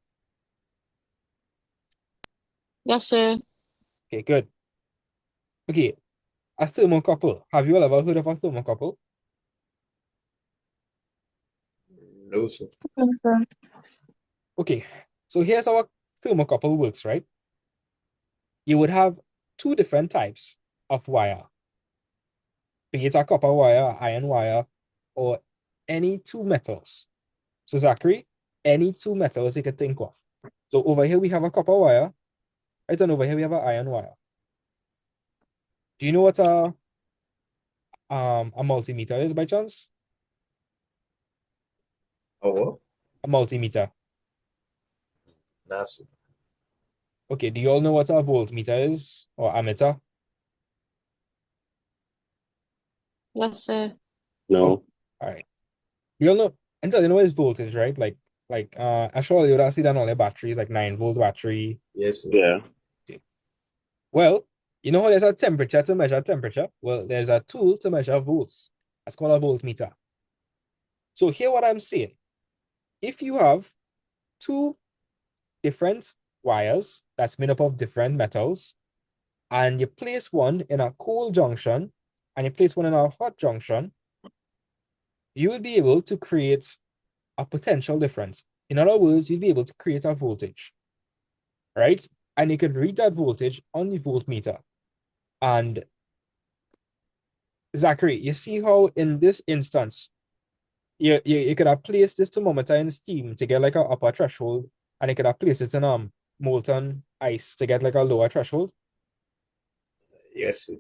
S2: Yes, sir.
S1: Okay, good. Okay, a thermocouple. Have you all ever heard of a thermocouple?
S3: No, sir.
S5: Yes, sir.
S1: Okay, so here's how a thermocouple works, right? You would have two different types of wire, be it a copper wire, iron wire, or any two metals. So Zachary, any two metals you could think of. So over here we have a copper wire, right? And over here we have an iron wire. Do you know what a multimeter is by chance?
S3: Oh,
S1: A multimeter.
S3: nah, sir.
S1: Okay, do you all know what a voltmeter is or ammeter?
S2: Yes, sir.
S4: No.
S1: All right. You all know, until you know it's voltage, right? I'm sure you would have seen that on their batteries, like 9-volt battery.
S3: Yes, sir.
S4: Yeah.
S1: Well, you know how there's a temperature to measure temperature? Well, there's a tool to measure volts. That's called a voltmeter. So here what I'm saying, if you have two different wires that's made up of different metals, and you place one in a cold junction and you place one in a hot junction, you would be able to create a potential difference. In other words, you'd be able to create a voltage, right? And you could read that voltage on the voltmeter. And Zachary, you see how in this instance, you could have placed this thermometer in steam to get like an upper threshold, and you could have placed it in molten ice to get like a lower threshold.
S3: Yes, sir.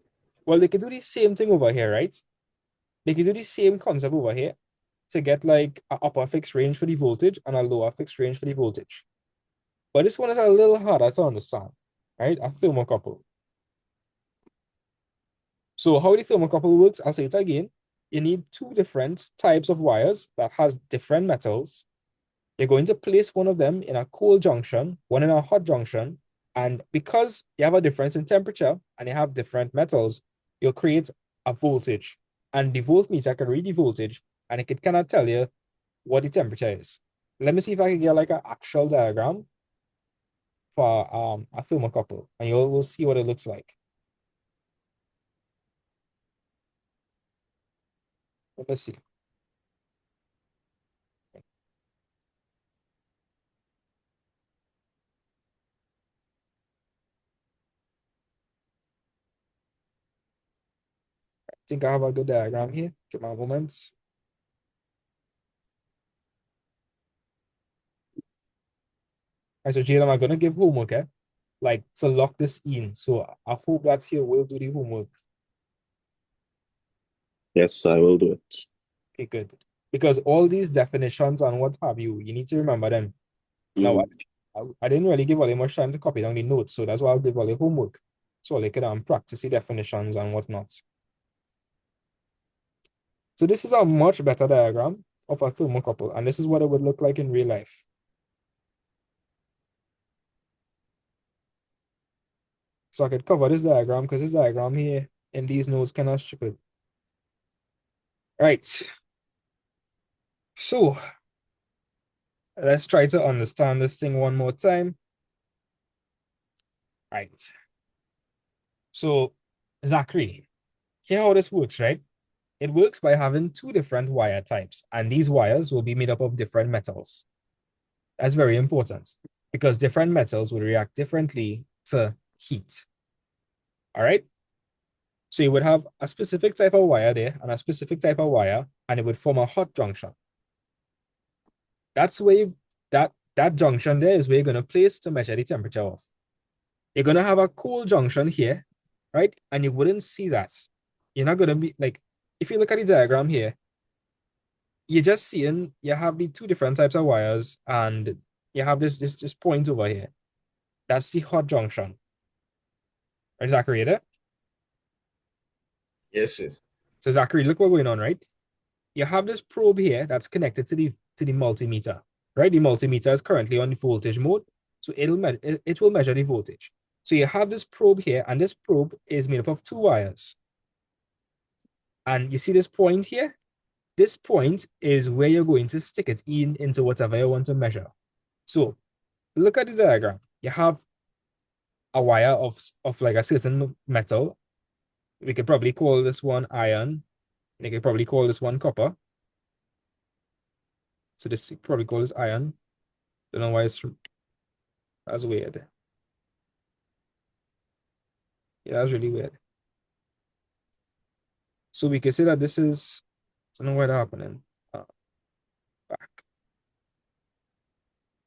S1: Well, they could do the same thing over here, right? They could do the same concept over here to get like an upper fixed range for the voltage and a lower fixed range for the voltage. But this one is a little harder to understand, right? A thermocouple. So how the thermocouple works, I'll say it again. You need two different types of wires that has different metals. You're going to place one of them in a cold junction, one in a hot junction, and because you have a difference in temperature and you have different metals, you'll create a voltage. And the voltmeter can read the voltage and it can kind of tell you what the temperature is. Let me see if I can get like an actual diagram for a thermocouple, and you will see what it looks like. Let's see. think I have a good diagram here. Give me a moment. Right, so Jalen, I'm gonna give homework, like to lock this in. So I hope that here will do the homework.
S4: Yes, I will do it.
S1: Okay, good. Because all these definitions and what have you, you need to remember them. Now, I didn't really give Ollie much time to copy down the notes, so that's why I'll give Ollie homework. So they can practice the definitions and whatnot. So this is a much better diagram of a thermocouple, and this is what it would look like in real life. So I could cover this diagram because this diagram here in these notes kind of stupid. Right. So let's try to understand this thing one more time. Right. So Zachary, here how this works, right? It works by having two different wire types, and these wires will be made up of different metals. That's very important because different metals will react differently to heat. All right. So you would have a specific type of wire there and a specific type of wire, and it would form a hot junction. That's where that junction there is where you're going to place to measure the temperature of. You're going to have a cold junction here, right? And you wouldn't see that. You're not going to be like, if you look at the diagram here, you're just seeing you have the two different types of wires, and you have this point over here. That's the hot junction. Right, Zachary, there?
S3: Yes, sir.
S1: So Zachary, look what's going on, right? You have this probe here that's connected to the multimeter, right? The multimeter is currently on the voltage mode, so it will measure the voltage. So you have this probe here, and this probe is made up of two wires. And you see this point here? This point is where you're going to stick it into whatever you want to measure. So look at the diagram. You have a wire of like a certain metal. We could probably call this one iron. You could probably call this one copper. So this you probably call this iron. Don't know why that's weird. Yeah, that's really weird. So we could say that this is, I don't know why that's happening. Back.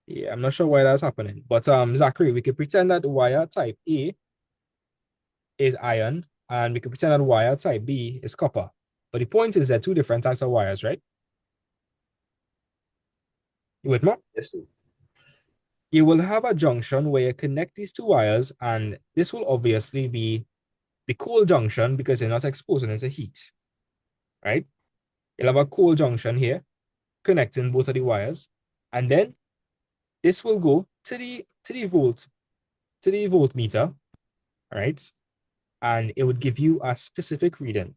S1: Yeah, I'm not sure why that's happening. But Zachary, we could pretend that the wire type A is iron, and we could pretend that wire type B is copper. But the point is there are two different types of wires, right? You with me?
S3: Yes, sir.
S1: You will have a junction where you connect these two wires, and this will obviously be the cold junction because you're not exposing it to heat, right? You'll have a cold junction here connecting both of the wires, and then this will go to the voltmeter, right? And it would give you a specific reading,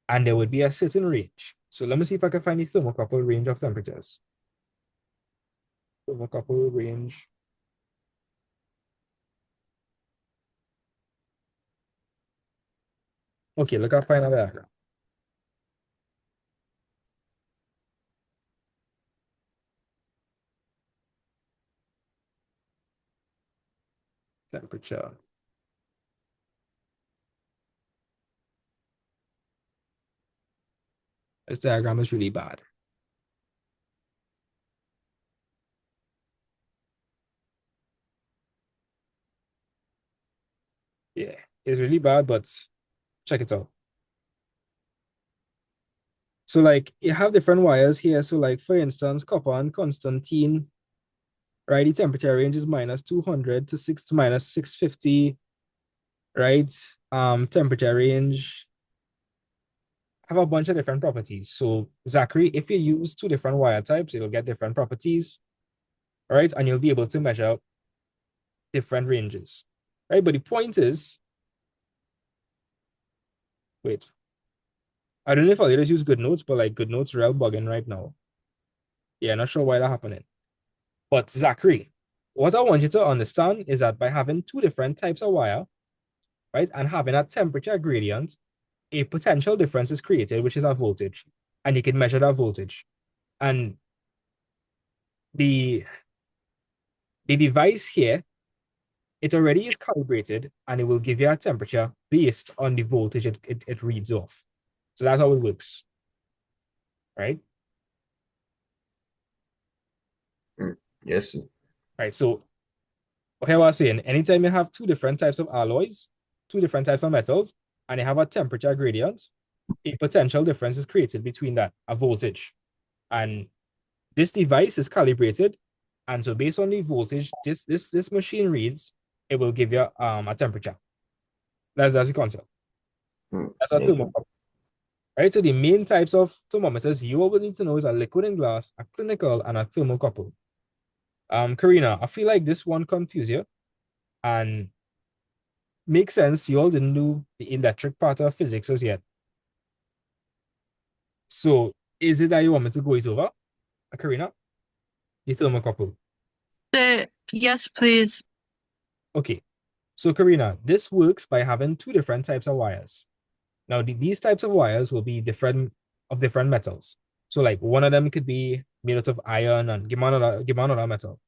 S1: and there would be a certain range. So let me see if I can find the thermocouple range of temperatures. Thermocouple range. Okay, look, I'll find a diagram. Temperature. This diagram is really bad. Yeah, it's really bad, but check it out. So like you have different wires here. So like for instance, copper and Constantine, right? The temperature range is minus 200 to minus 650, right? Temperature range have a bunch of different properties. So Zachary, if you use two different wire types, it'll get different properties, right? And you'll be able to measure different ranges, right? But the point is, wait, I don't know if I'll just use GoodNotes, but like GoodNotes real bugging right now. Yeah, not sure why that's happening. But Zachary, what I want you to understand is that by having two different types of wire, right, and having a temperature gradient, a potential difference is created, which is a voltage, and you can measure that voltage. And the device here it already is calibrated and it will give you a temperature based on the voltage it reads off. So that's how it works, right?
S3: Yes, sir.
S1: Right. So okay, I was saying, anytime you have two different types of alloys, two different types of metals, and you have a temperature gradient, a potential difference is created between that, a voltage. And this device is calibrated. And so based on the voltage this machine reads, it will give you a temperature. That's the concept. That's a
S3: Yes, sir.
S1: thermocouple. Right? So the main types of thermometers you will need to know is a liquid in glass, a clinical, and a thermocouple. Karina, I feel like this one confused you. And makes sense. You all didn't do the electric part of physics as yet. So is it that you want me to go it over, Karina? The thermocouple.
S6: Yes, please.
S1: Okay. So Karina, this works by having two different types of wires. Now these types of wires will be different metals. So like one of them could be made out of iron and give me another metal.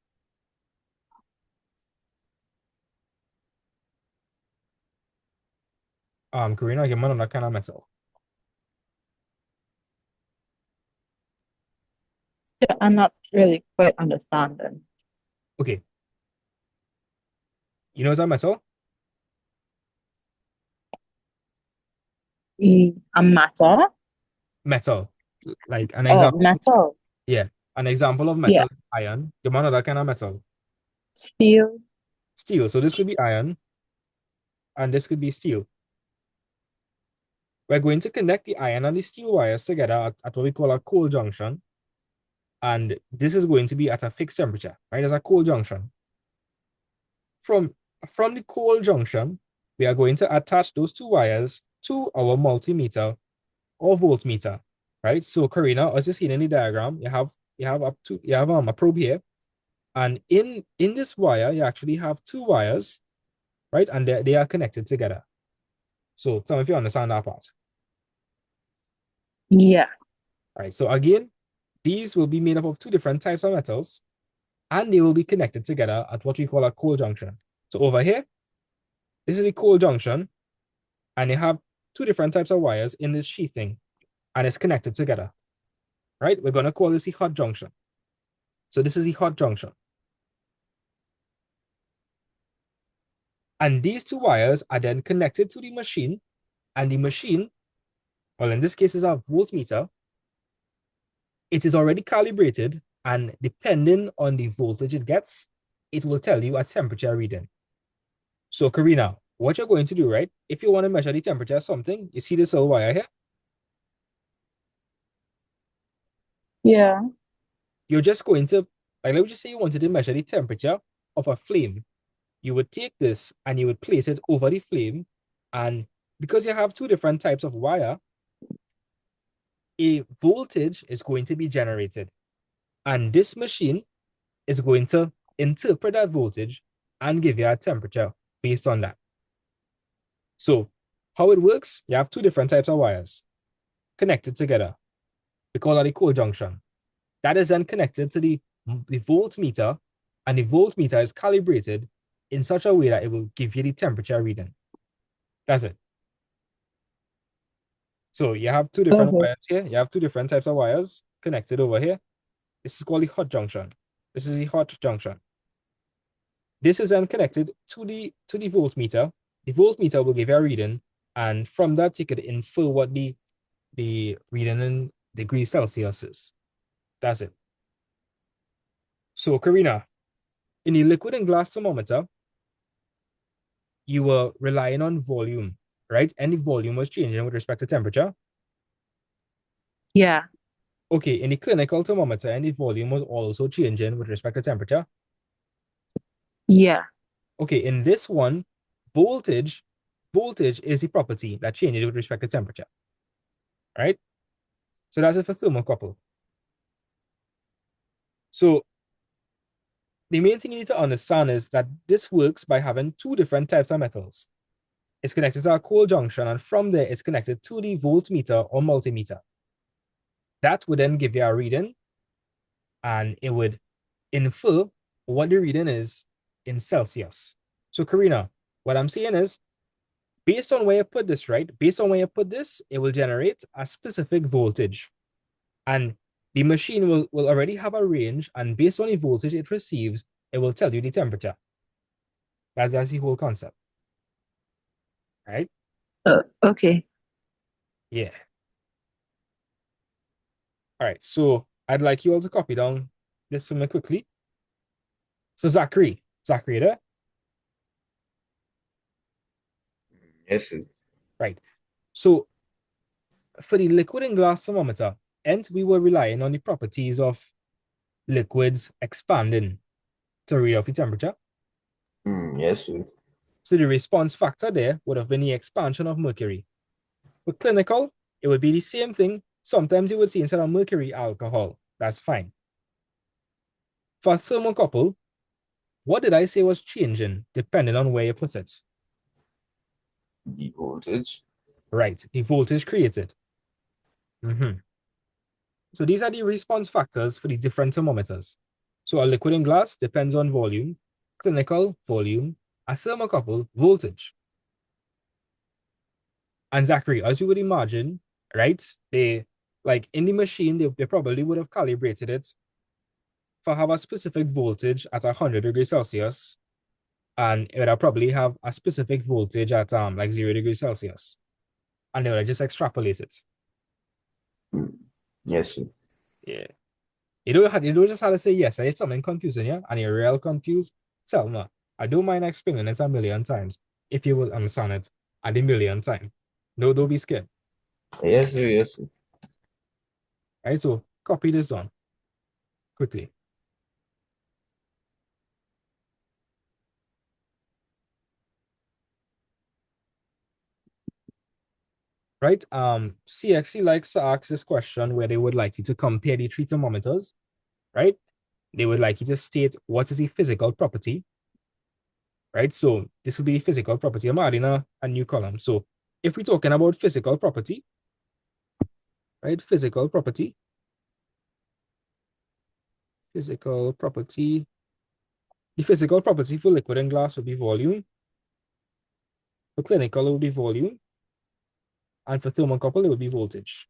S1: Karina, give me another kind of metal.
S2: Yeah, I'm not really quite understanding.
S1: Okay. You know what's a metal?
S2: A matter?
S1: Metal. Like an
S2: Oh,
S1: example.
S2: metal.
S1: Yeah. An example of
S2: Yeah.
S1: metal is iron. Give me another kind of metal.
S2: Steel.
S1: Steel. So this could be iron and this could be steel. We're going to connect the iron and the steel wires together at what we call a cold junction. And this is going to be at a fixed temperature, right? There's a cold junction. From the cold junction, we are going to attach those two wires to our multimeter or voltmeter, right? So Karina, as you see in the diagram, you have a probe here. And in this wire, you actually have two wires, right? And they are connected together. So tell me if you understand that part.
S2: Yeah.
S1: All right. So again, these will be made up of two different types of metals, and they will be connected together at what we call a cold junction. So over here, this is a cold junction, and you have two different types of wires in this sheathing, and it's connected together, right? We're going to call this a hot junction. So this is a hot junction. And these two wires are then connected to the machine, and the machine, well, in this case, is a voltmeter. It is already calibrated, and depending on the voltage it gets, it will tell you a temperature reading. So Karina, what you're going to do, right? If you want to measure the temperature of something, you see this little wire here?
S2: Yeah.
S1: You're just going to, like, let me just say you wanted to measure the temperature of a flame. You would take this and you would place it over the flame. And because you have two different types of wire, a voltage is going to be generated. And this machine is going to interpret that voltage and give you a temperature based on that. So how it works, you have two different types of wires connected together. We call that a cold junction. That is then connected to the voltmeter, and the voltmeter is calibrated in such a way that it will give you the temperature reading. That's it. So you have two different wires here. You have two different types of wires connected over here. This is called the hot junction. This is the hot junction. This is then connected to the voltmeter. The voltmeter will give you a reading, and from that you could infer what the reading in degrees Celsius is. That's it. So Karina, in the liquid and glass thermometer, you were relying on volume, right? And the volume was changing with respect to temperature.
S2: Yeah.
S1: Okay, in the clinical thermometer, and the volume was also changing with respect to temperature.
S2: Yeah.
S1: Okay, in this one, voltage is the property that changes with respect to temperature, right? So that's it for thermocouple. So the main thing you need to understand is that this works by having two different types of metals. It's connected to a cold junction, and from there, it's connected to the voltmeter or multimeter. That would then give you a reading, and it would infer what the reading is in Celsius. So Karina, what I'm saying is, based on where you put this, right? Based on where you put this, it will generate a specific voltage. And the machine will already have a range, and based on the voltage it receives, it will tell you the temperature. That's the whole concept. Right?
S2: Okay.
S1: Yeah. All right. So I'd like you all to copy down this for me quickly. So Zachary there?
S3: Yes, sir.
S1: Right. So for the liquid and glass thermometer, hence we were relying on the properties of liquids expanding to read off the temperature.
S3: Yes, sir.
S1: So the response factor there would have been the expansion of mercury. For clinical, it would be the same thing. Sometimes you would see instead of mercury, alcohol. That's fine. For thermocouple, what did I say was changing depending on where you put it?
S3: The voltage.
S1: Right, the voltage created. So these are the response factors for the different thermometers. So a liquid in glass depends on volume, clinical volume, a thermocouple voltage. And Zachary, as you would imagine, right? They like in the machine, they probably would have calibrated it for have a specific voltage at 100 degrees Celsius, and it would have probably have a specific voltage at like 0 degrees Celsius. And they would have just extrapolate it.
S3: Yes, sir.
S1: Yeah. You don't just have to say yes. If something confusing you and you're real confused, tell me. I don't mind explaining it a million times if you will understand it at a million time. No, don't be scared.
S3: Yes, sir. Yes, sir.
S1: Right? So copy this down quickly. Right? CXC likes to ask this question where they would like you to compare the three thermometers, right? They would like you to state what is the physical property, right? So this would be the physical property. I'm adding a new column. So if we're talking about physical property, right? Physical property. The physical property for liquid and glass would be volume. For clinical, it would be volume. And for thermocouple, it would be voltage.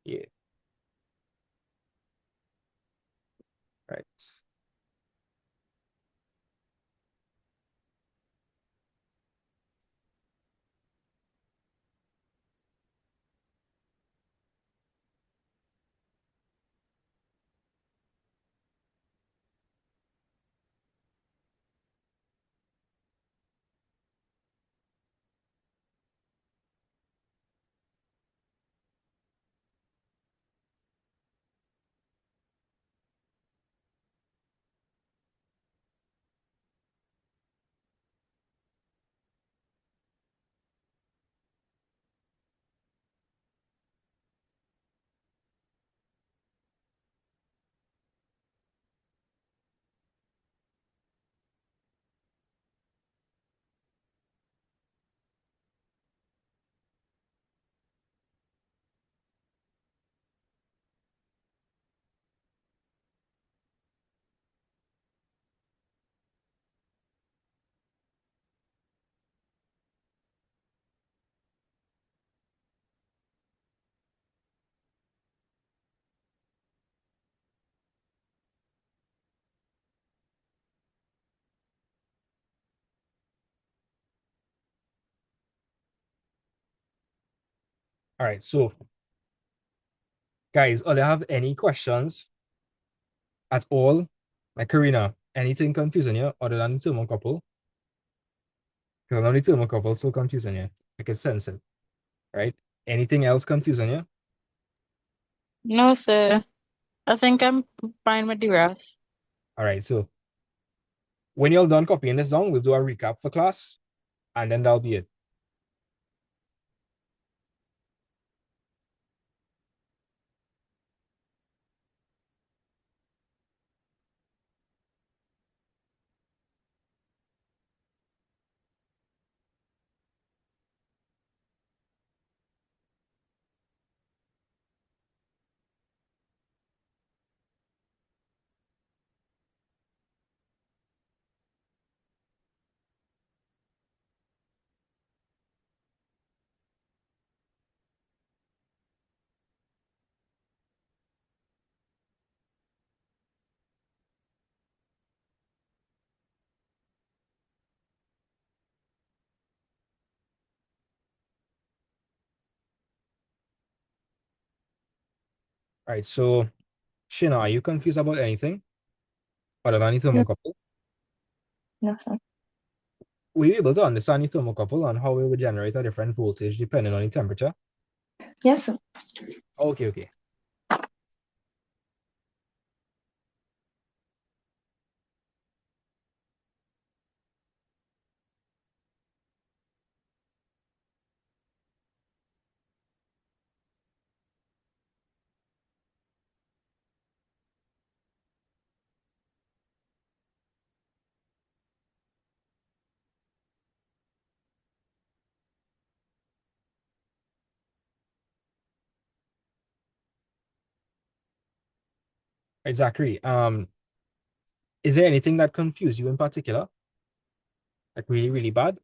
S1: Yeah. Right. All right. So, guys, do you have any questions at all? Like Karina, anything confusing you other than the thermocouple? Because only thermocouple so confusing you. I can sense it. Right? Anything else confusing you?
S6: No, sir. I think I'm fine with the rest.
S1: All right. So when you're done copying this down, we'll do a recap for class, and then that'll be it. All right, so Shina, are you confused about anything other than the
S5: No,
S1: thermocouple?
S5: no, sir.
S1: Were you able to understand the thermocouple and how it would generate a different voltage depending on the temperature?
S5: Yes, sir.
S1: Okay, okay. Right, Zachary, is there anything that confused you in particular? Like really, really bad?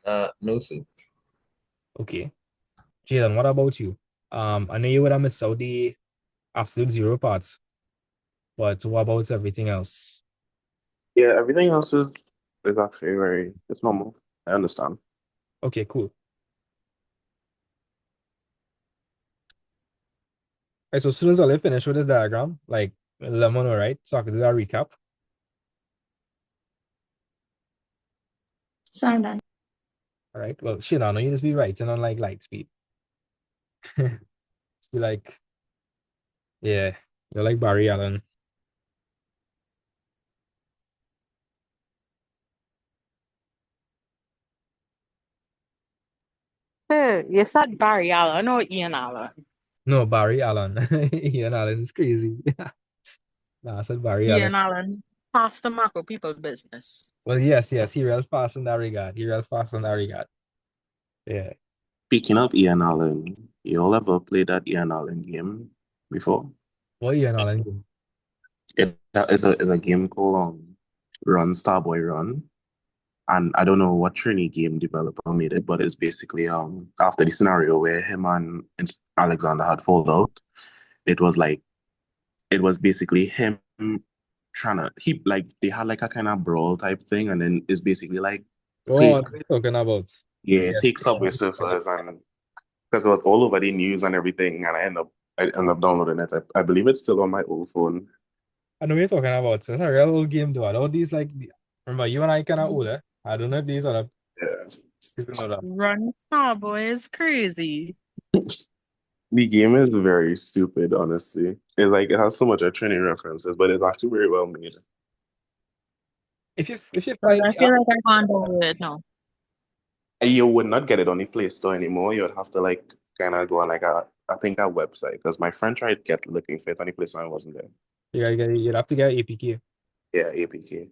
S3: No, sir.
S1: Okay. Jalen, what about you? I know you would have missed out the absolute zero parts, but what about everything else?
S4: Yeah, everything else is actually very it's normal. I understand.
S1: Okay, cool. Right, so as soon as I finish with this diagram, like let me know, right? So I can do that recap.
S5: Sound done.
S1: All right. Well, shit, I know you just be writing on like light speed. Just be like, yeah, you're like Barry Allen.
S6: Hey, you said Barry Allen or Ian Allen?
S1: No, Barry Allen. Ian Allen is crazy. Nah, I said Barry Allen.
S6: Ian Allen, past the macro people business.
S1: Well, yes, yes, he real fast in that regard. He real fast in that regard. Yeah.
S4: Speaking of Ian Allen, you all ever played that Ian Allen game before?
S1: What Ian Allen do?
S4: That is a game called Run Starboy Run. And I don't know what Trini game developer made it, but it's basically after the scenario where him and Alexander had fallen out, it was like it was basically him trying to he like they had like a kind of brawl type thing, and then it's basically like
S1: Oh,
S4: take
S1: what are you talking about?
S4: yeah,
S1: Yes.
S4: take Subway Surfers, and because it was all over the news and everything, and I ended up downloading it. I believe it's still on my old phone.
S1: I know what you're talking about. So it's a real old game, though. All these like, remember you and I kind of older. I don't know if these other
S4: Yeah.
S1: people know that.
S6: Run Starboy is crazy.
S4: The game is very stupid, honestly. It's like it has so much Trini references, but it's actually very well made.
S1: If you
S6: But
S1: find
S6: I
S1: the
S6: feel
S1: app,
S6: like I can't do it now.
S4: You would not get it on the Play Store anymore. You would have to like kind of go on like I think a website because my friend tried get looking for it on the Play Store and it wasn't there.
S1: you'd have to get APK.
S4: Yeah, APK.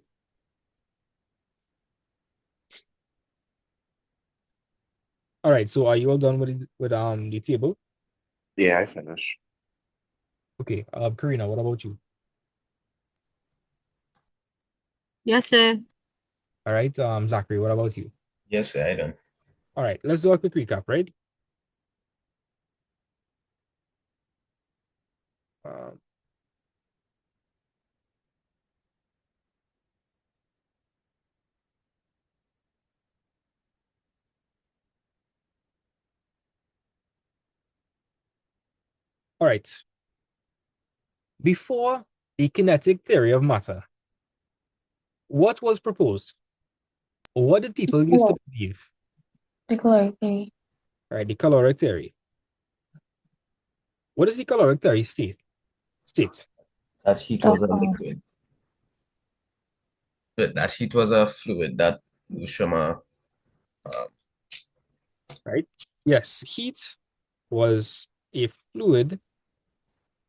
S1: All right. So are you all done with the table?
S4: Yeah, I finished.
S1: Okay. Karina, what about you?
S6: Yes, sir.
S1: All right. Zachary, what about you?
S3: Yes, sir, I don't.
S1: All right. Let's do a quick recap, right? Um, all right. Before the kinetic theory of matter, what was proposed? Or what did people used to
S5: Hello.
S1: believe?
S5: The caloric theory.
S1: All right. The caloric theory. What does the caloric theory state?
S3: That heat
S5: The
S3: was a liquid. But that heat was a fluid that moves from a
S1: Right? Yes. Heat was a fluid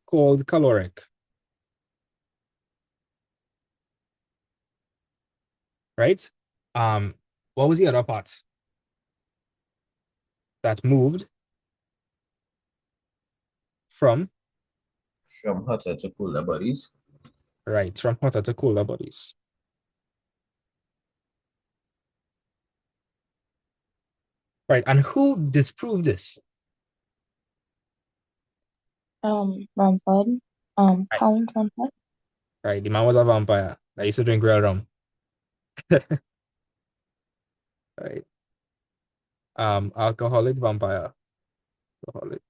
S1: called caloric. Right? What was the other part that moved from
S3: hotter to cooler bodies.
S1: from hotter to colder bodies? Right. And who disproved this?
S5: Rumford.
S1: Right.
S5: Count Rumford.
S1: Right. The man was a vampire that used to drink real rum. Right. Alcoholic vampire. Alcoholic.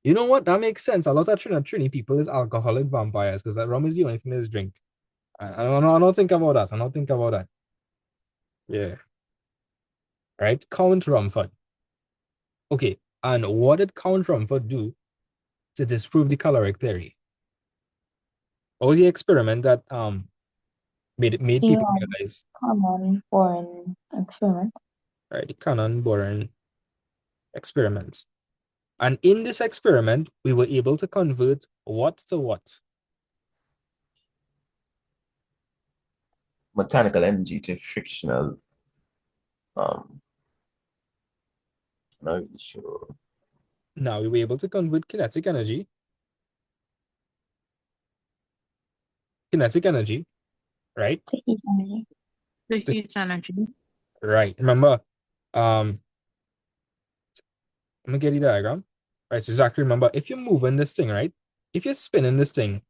S1: You know what? That makes sense. A lot of Trini people is alcoholic vampires because that rum is the only thing they drink. I don't think about that. I don't think about that. Yeah. Right? Count Rumford. Okay. And what did Count Rumford do to disprove the caloric theory? What was the experiment that made
S5: The
S1: people realize,
S5: common foreign experiment.
S1: right? The Cannon-Boren experiment. And in this experiment, we were able to convert what to what?
S3: Mechanical energy to frictional. Not really sure.
S1: Now we were able to convert kinetic energy, right?
S5: To heat energy.
S6: The
S1: To-
S6: heat energy.
S1: Right. Remember, let me get the diagram. Right. So exactly remember, if you're moving this thing, right? If you're spinning this thing,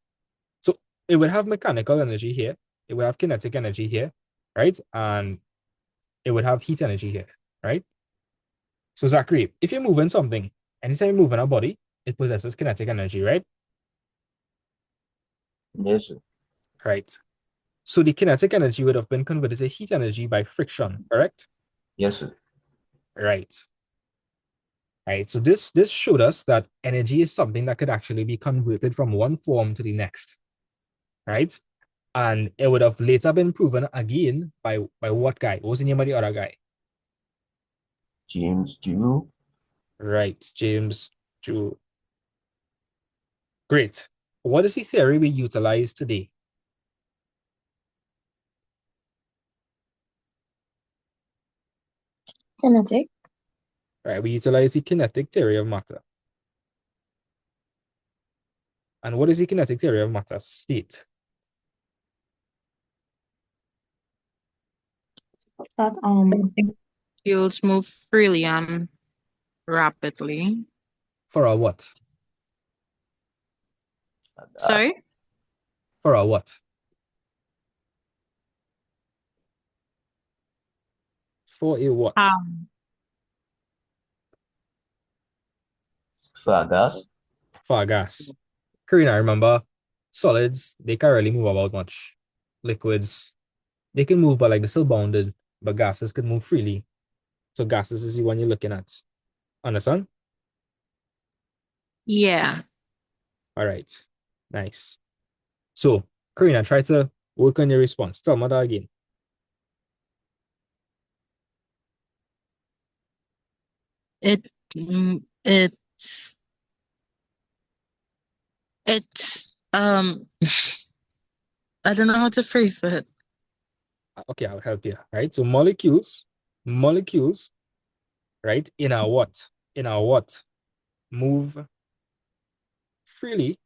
S1: so it would have mechanical energy here, it would have kinetic energy here, right? And it would have heat energy here, right? So Zachary, if you're moving something, anytime you're moving a body, it possesses kinetic energy, right?
S3: Yes, sir.
S1: Right. So the kinetic energy would have been converted to heat energy by friction, correct?
S3: Yes, sir.
S1: Right. Right. So this showed us that energy is something that could actually be converted from one form to the next. Right. And it would have later been proven again by what guy? What was the name of the other guy?
S3: James Joule.
S1: Right. James Joule. Great. What is the theory we utilize today?
S5: Kinetic.
S1: Right. We utilize the kinetic theory of matter. And what is the kinetic theory of matter? State.
S5: That
S6: Molecules move freely and rapidly.
S1: For a what?
S6: Sorry?
S1: For a what? For a what?
S3: For gas.
S1: For a gas. Karina, remember, solids, they can't really move about much. Liquids, they can move, but like they're still bounded. But gases can move freely. So gases is the one you're looking at. Understand?
S6: Yeah.
S1: All right. Nice. So, Karina, try to work on your response. Tell me that again.
S6: It's I don't know how to phrase it.
S1: Okay, I'll help you. Right. So molecules, right, in our what? In our what? Move freely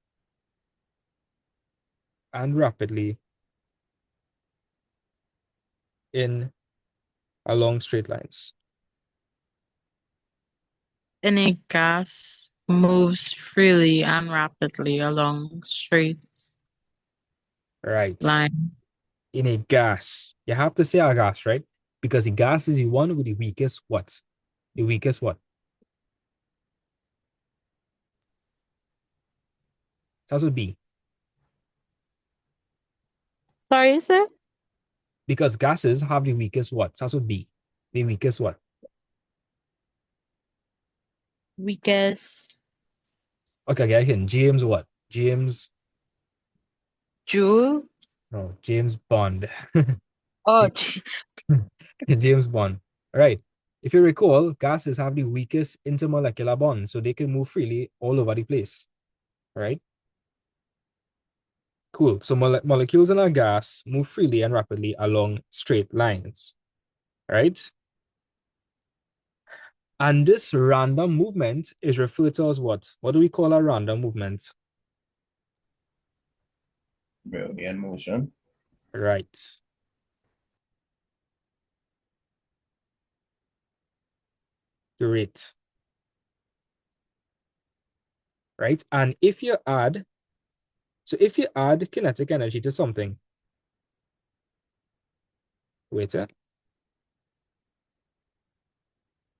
S1: and rapidly in along straight lines.
S6: And a gas moves freely and rapidly along straight
S1: Right.
S6: line.
S1: In a gas. You have to say a gas, right? Because the gas is the one with the weakest what? The weakest what? That would be.
S6: Sorry, sir?
S1: Because gases have the weakest what? That would be. The weakest what?
S6: Weakest
S1: Okay, get him. James what? James.
S6: Joule.
S1: No, James Bond.
S6: Oh,
S1: James Bond. All right. If you recall, gases have the weakest intermolecular bond, so they can move freely all over the place. Right? Cool. So molecules in a gas move freely and rapidly along straight lines. Right? And this random movement is referred to as what? What do we call a random movement?
S3: Brownian motion.
S1: Right. Great. Right. And if you add kinetic energy to something, wait a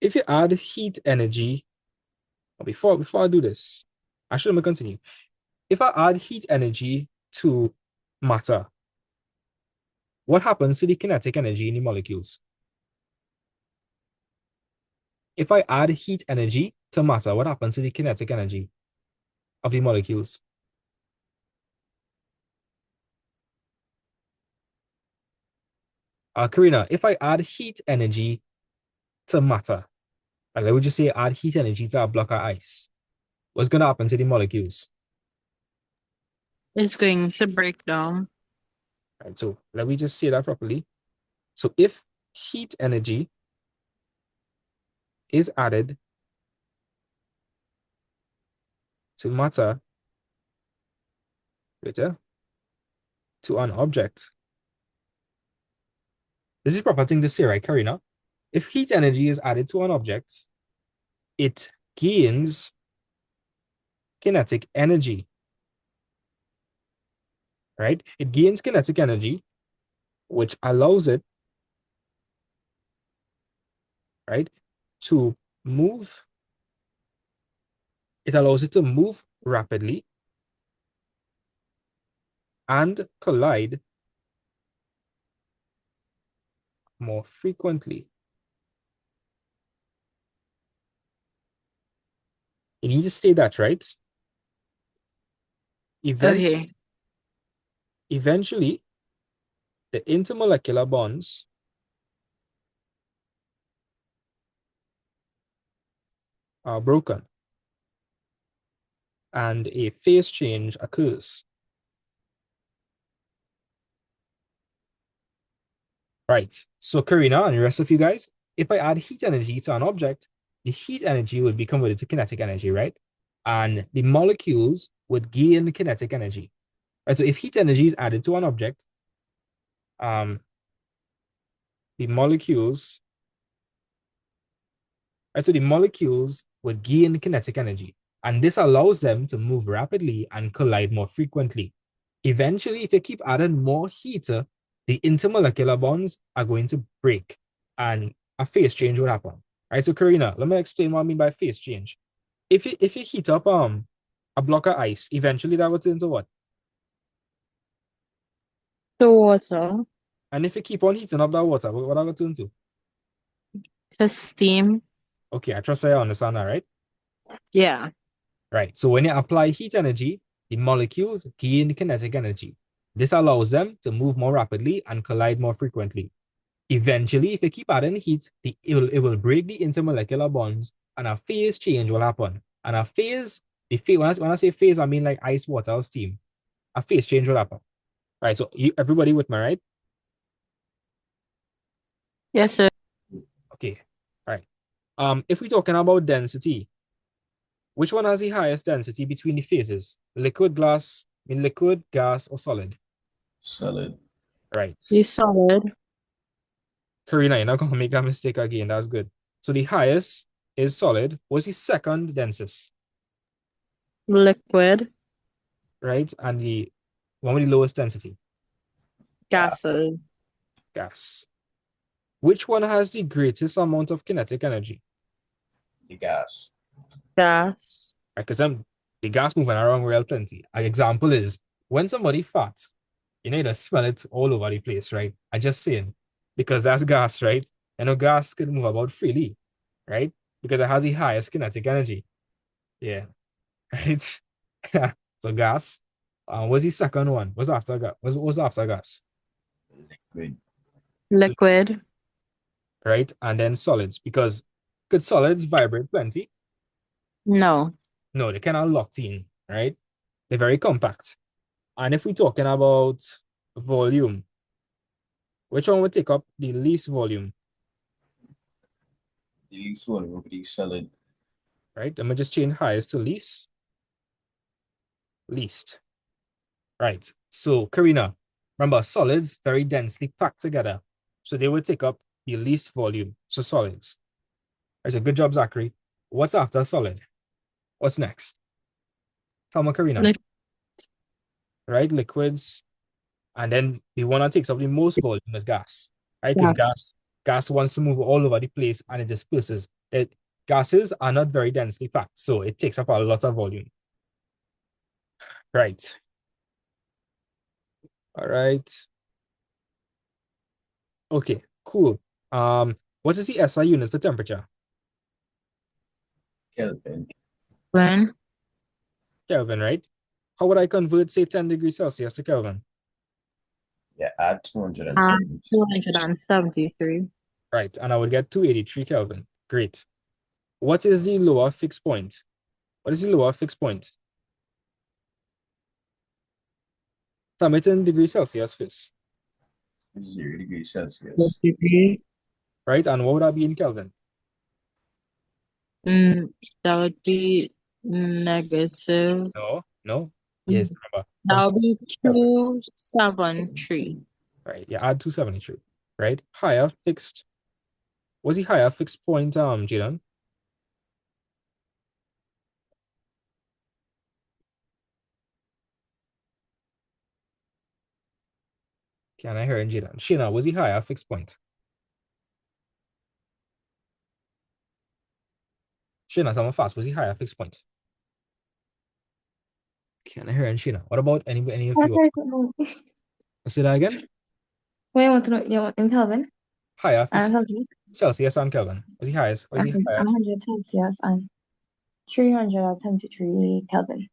S1: if you add heat energy, before I do this, Actually, let me continue. If I add heat energy to matter, what happens to the kinetic energy in the molecules? If I add heat energy to matter, what happens to the kinetic energy of the molecules? Karina, if I add heat energy to matter, like let me just say add heat energy to a block of ice, what's going to happen to the molecules?
S6: It's going to break down.
S1: Right, so let me just say that properly. So if heat energy is added to matter, to an object, this is proper thing to say, right, Karina? If heat energy is added to an object, it gains kinetic energy, right? It gains kinetic energy, which allows it, right, to move. It allows it to move rapidly and collide more frequently. You need to say that, right?
S6: Okay.
S1: Eventually, the intermolecular bonds are broken and a phase change occurs. Right. So Karina and the rest of you guys, if I add heat energy to an object, the heat energy would be converted to kinetic energy, right? And the molecules would gain kinetic energy. Right. So if heat energy is added to an object, the molecules, right, so the molecules would gain kinetic energy. And this allows them to move rapidly and collide more frequently. Eventually, if you keep adding more heat, the intermolecular bonds are going to break and a phase change will happen. Right. So Karina, let me explain what I mean by phase change. If you heat up a block of ice, eventually that will turn into what?
S6: To water,
S1: And if you keep on heating up that water, what will it turn to?
S6: to steam.
S1: Okay, I trust I understand that, right?
S6: Yeah.
S1: Right. So when you apply heat energy, the molecules gain kinetic energy. This allows them to move more rapidly and collide more frequently. Eventually, if you keep adding heat, it will break the intermolecular bonds and a phase change will happen. And a phase, when I say phase, I mean like ice, water, or steam. A phase change will happen. Right. So everybody with me, right?
S6: Yes, sir.
S1: Okay. Right. If we're talking about density, which one has the highest density between the phases? Liquid, gas, or solid?
S3: Solid.
S1: Right.
S6: You solid.
S1: Karina, you're not going to make that mistake again. That's good. So the highest is solid. What's the second densest?
S6: Liquid.
S1: Right? And the one with the lowest density?
S6: Gases.
S1: Gas. Which one has the greatest amount of kinetic energy?
S3: The gas.
S6: Gas.
S1: Right? Because the gas moving around real plenty. An example is when somebody farts, you know, you smell it all over the place, right? I just saying, because that's gas, right? You know, gas can move about freely, right? Because it has the highest kinetic energy. Yeah. Right? So gas. What's the second one? What's after gas? What's after gas?
S3: Liquid.
S6: Liquid.
S1: Right? And then solids. Because could solids vibrate plenty?
S6: No.
S1: No, they cannot locked in, right? They're very compact. And if we're talking about volume, which one would take up the least volume?
S3: The least one will be solid.
S1: Right? I'm gonna just change highest to least. Least. Right. So Karina, remember solids very densely packed together. So they would take up the least volume. So solids. Right, so good job, Zachary. What's after solid? What's next? Tell me, Karina. Right? Liquids. And then the one that takes up the most volume is gas. Right? Because gas wants to move all over the place and it disperses. Gases are not very densely packed, so it takes up a lot of volume. Right. All right. Okay, cool. What is the SI unit for temperature?
S3: Kelvin.
S6: When?
S1: Kelvin, right? How would I convert, say, 10 degrees Celsius to Kelvin?
S3: Yeah, add 270.
S6: 273.
S1: Right, and I would get 283 Kelvin. Great. What is the lower fixed point? What is the lower fixed point? Tell it in degrees Celsius first,
S3: 0 degrees Celsius.
S6: Degree.
S1: right? And what would that be in Kelvin?
S6: That would be negative.
S1: No. Yes, remember.
S6: That would be
S1: Kelvin.
S6: 273.
S1: Right, yeah, add 273, right? Higher fixed. What's the higher fixed point, Jaden? Can I hear in Jaden? Sheena, what's the higher fixed point? Sheena, someone fast. What's the higher fixed point? Can I hear in Sheena? What about any of
S5: What
S1: you?
S5: I don't know.
S1: Say that again?
S5: What you want to know? You want in Kelvin?
S1: Higher fixed
S5: Celsius.
S1: Celsius and Kelvin. What's the highest? What's the higher?
S5: 100 Celsius and 373 Kelvin.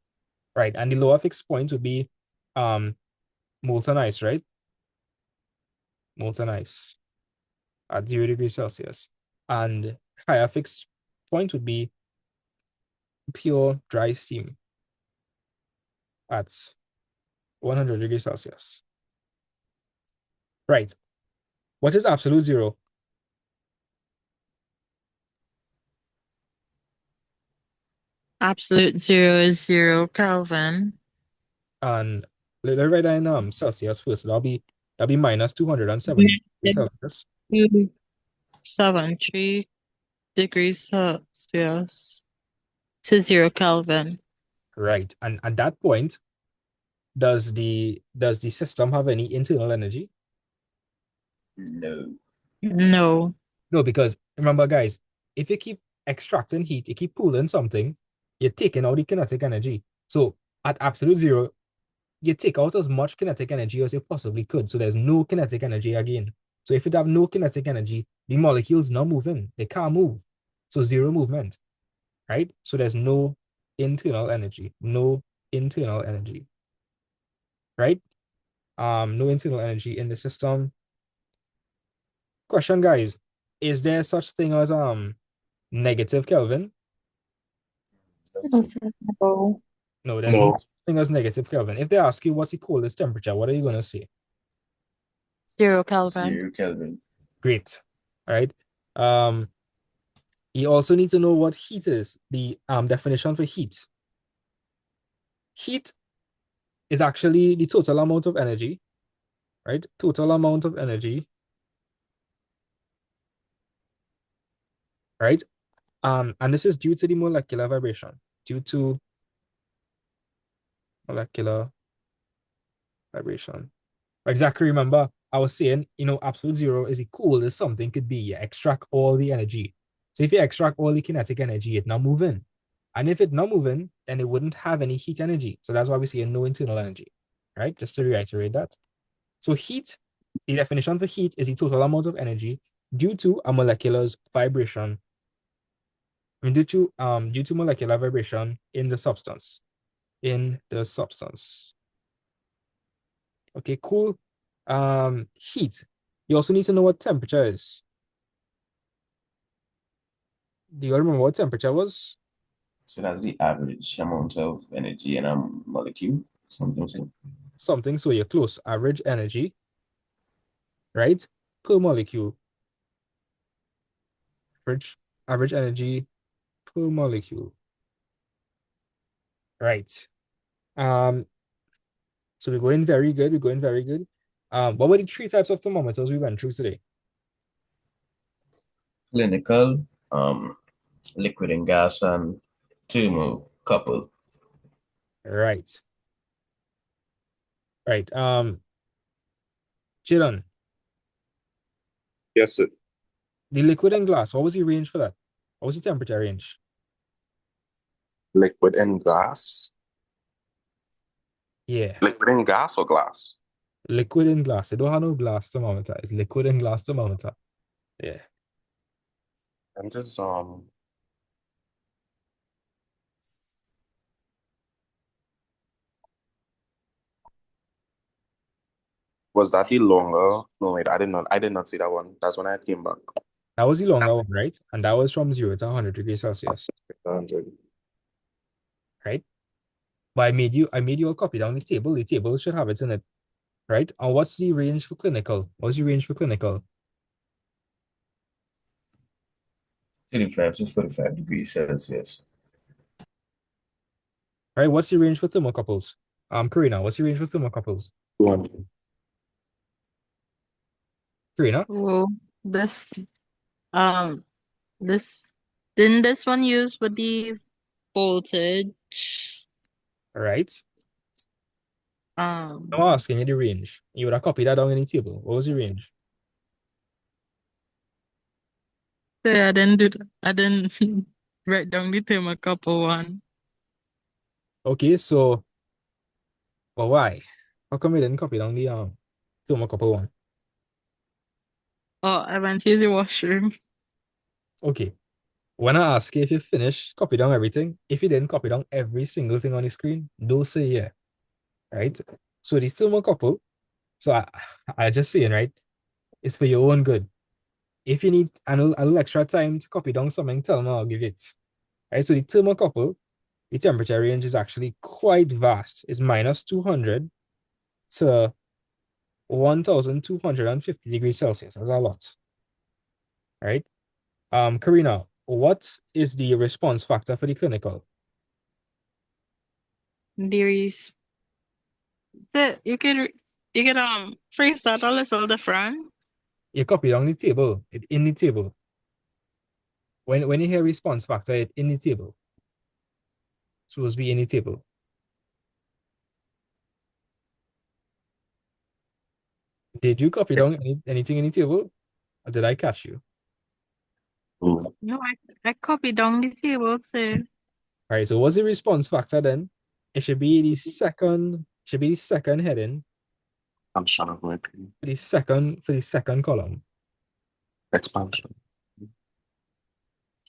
S1: Right, and the lower fixed point would be molten ice, right? Molten ice at 0 degrees Celsius. And higher fixed point would be pure dry steam at 100 degrees Celsius. Right. What is absolute zero?
S6: Absolute zero is 0 Kelvin.
S1: And let me write that in Celsius first. That'll be minus 270 degrees Celsius.
S6: 273 degrees Celsius to 0 Kelvin.
S1: Right. And at that point, does the system have any internal energy?
S3: No.
S6: No.
S1: No, because remember, guys, if you keep extracting heat, you keep cooling something, you're taking out the kinetic energy. So at absolute zero, you take out as much kinetic energy as you possibly could. So there's no kinetic energy again. So if you have no kinetic energy, the molecules not moving. They can't move. So zero movement, right? So there's no internal energy. No internal energy, right? No internal energy in the system. Question, guys, is there such thing as negative Kelvin?
S5: No.
S1: No, there's
S4: No.
S1: no such thing as negative Kelvin. If they ask you what's the coldest temperature, what are you gonna say?
S6: 0 Kelvin.
S3: 0 Kelvin.
S1: Great. All right. You also need to know what heat is, the definition for heat. Heat is actually the total amount of energy, right? Total amount of energy, right? And this is due to the molecular vibration, due to molecular vibration. Exactly. Remember, I was saying, absolute zero is the coolest something could be. You extract all the energy. So if you extract all the kinetic energy, it's not moving. And if it's not moving, then it wouldn't have any heat energy. So that's why we see no internal energy, right? Just to reiterate that. So heat, the definition for heat is the total amount of energy due to a molecular's vibration. I mean, due to molecular vibration in the substance. In the substance. Okay, cool. Heat. You also need to know what temperature is. Do you all remember what temperature was?
S3: So that's the average amount of energy in a molecule. Something.
S1: Something, so you're close. Average energy, right? Per molecule. Average energy per molecule. Right. So we're going very good. We're going very good. What were the 3 types of thermometers we went through today?
S3: Clinical, liquid and gas, and thermocouple.
S1: Right. Right. Jiran,
S4: Yes, sir.
S1: the liquid and glass, what was the range for that? What was the temperature range?
S4: Liquid and glass.
S1: Yeah,
S4: Liquid in gas or glass?
S1: liquid in glass. They don't have no glass thermometer. It's liquid in glass thermometer. Yeah.
S4: And this was that the longer? No, wait, I did not see that one. That's when I came back.
S1: That was the longer one, right? And that was from 0 to 100 degrees Celsius,
S4: 100.
S1: right? But I made you a copy down the table. The table should have it in it, right? And what's the range for clinical? What's the range for clinical?
S3: 35 to 45 degrees Celsius.
S1: Right? What's the range for thermocouples? Karina, what's the range for thermocouples?
S4: 200.
S1: Karina?
S6: Oh, this um this didn't this one use with the voltage?
S1: All right.
S6: Um,
S1: I'm asking you the range. You would have copied that down in the table. What was the range?
S6: yeah, I didn't do that. I didn't write down the thermocouple one.
S1: Okay, so well, why? How come you didn't copy down the thermocouple one?
S6: Oh, I went to the washroom.
S1: Okay. When I ask you if you finished, copy down everything. If you didn't copy down every single thing on the screen, don't say yeah. Right? So the thermocouple, so I just saying, right? It's for your own good. If you need a little extra time to copy down something, tell me, I'll give it. Right? So the thermocouple, the temperature range is actually quite vast. It's minus 200 to 1,250 degrees Celsius. That's a lot. Right? Karina, what is the response factor for the clinical?
S6: There is so you could phrase that a little different.
S1: You copy down the table, it in the table. When you hear response factor, it in the table. Supposed to be in the table. Did you copy down anything in the table? Or did I catch you?
S6: No, I copied down the table too.
S1: All right, so what's the response factor then? It should be the second heading
S4: I'm shut up, my opinion.
S1: for the second column.
S4: Expansion.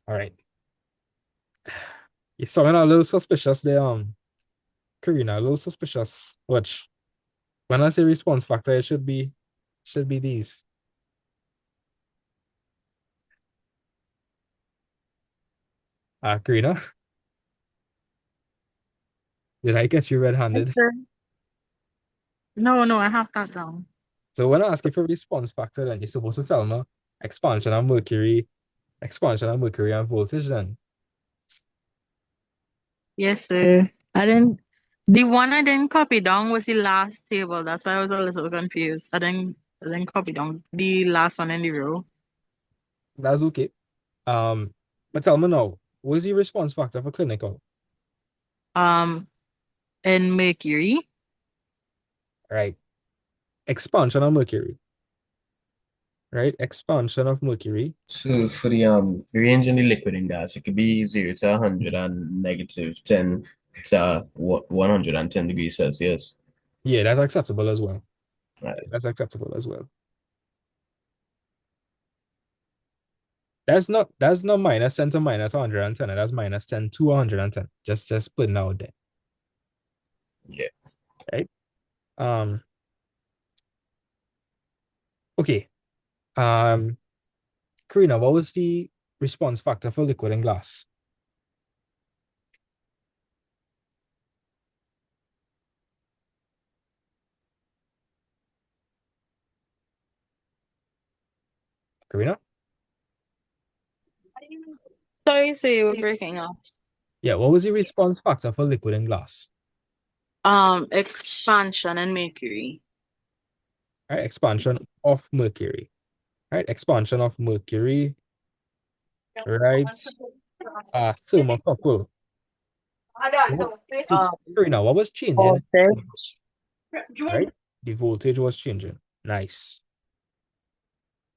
S1: All right. You're sounding a little suspicious there, Karina, a little suspicious. Watch. When I say response factor, it should be these. Karina, did I get you red-handed?
S6: No, I have that down.
S1: So when I ask you for response factor, then you're supposed to tell me expansion of mercury and voltage then.
S6: Yes, sir. The one I didn't copy down was the last table. That's why I was a little confused. I didn't copy down the last one in the row.
S1: That's okay. But tell me now, what is the response factor for clinical?
S6: In mercury.
S1: Right. Expansion of mercury. Right? Expansion of mercury.
S3: So for the range in the liquid in gas, it could be 0 to 100 and negative 10 to 110 degrees Celsius.
S1: Yeah, that's acceptable as well.
S3: Right.
S1: That's acceptable as well. That's not minus 10 to minus 110. That's minus 10 to 110. Just putting out there.
S3: Yeah.
S1: Right? Okay. Karina, what was the response factor for liquid and glass? Karina?
S6: Sorry, so you were breaking up.
S1: Yeah, what was the response factor for liquid and glass?
S6: Expansion in mercury.
S1: Right? Expansion of mercury. Right? Expansion of mercury. Right? Thermocouple. Karina, what was changing?
S6: Voltage.
S1: Right? The voltage was changing. Nice.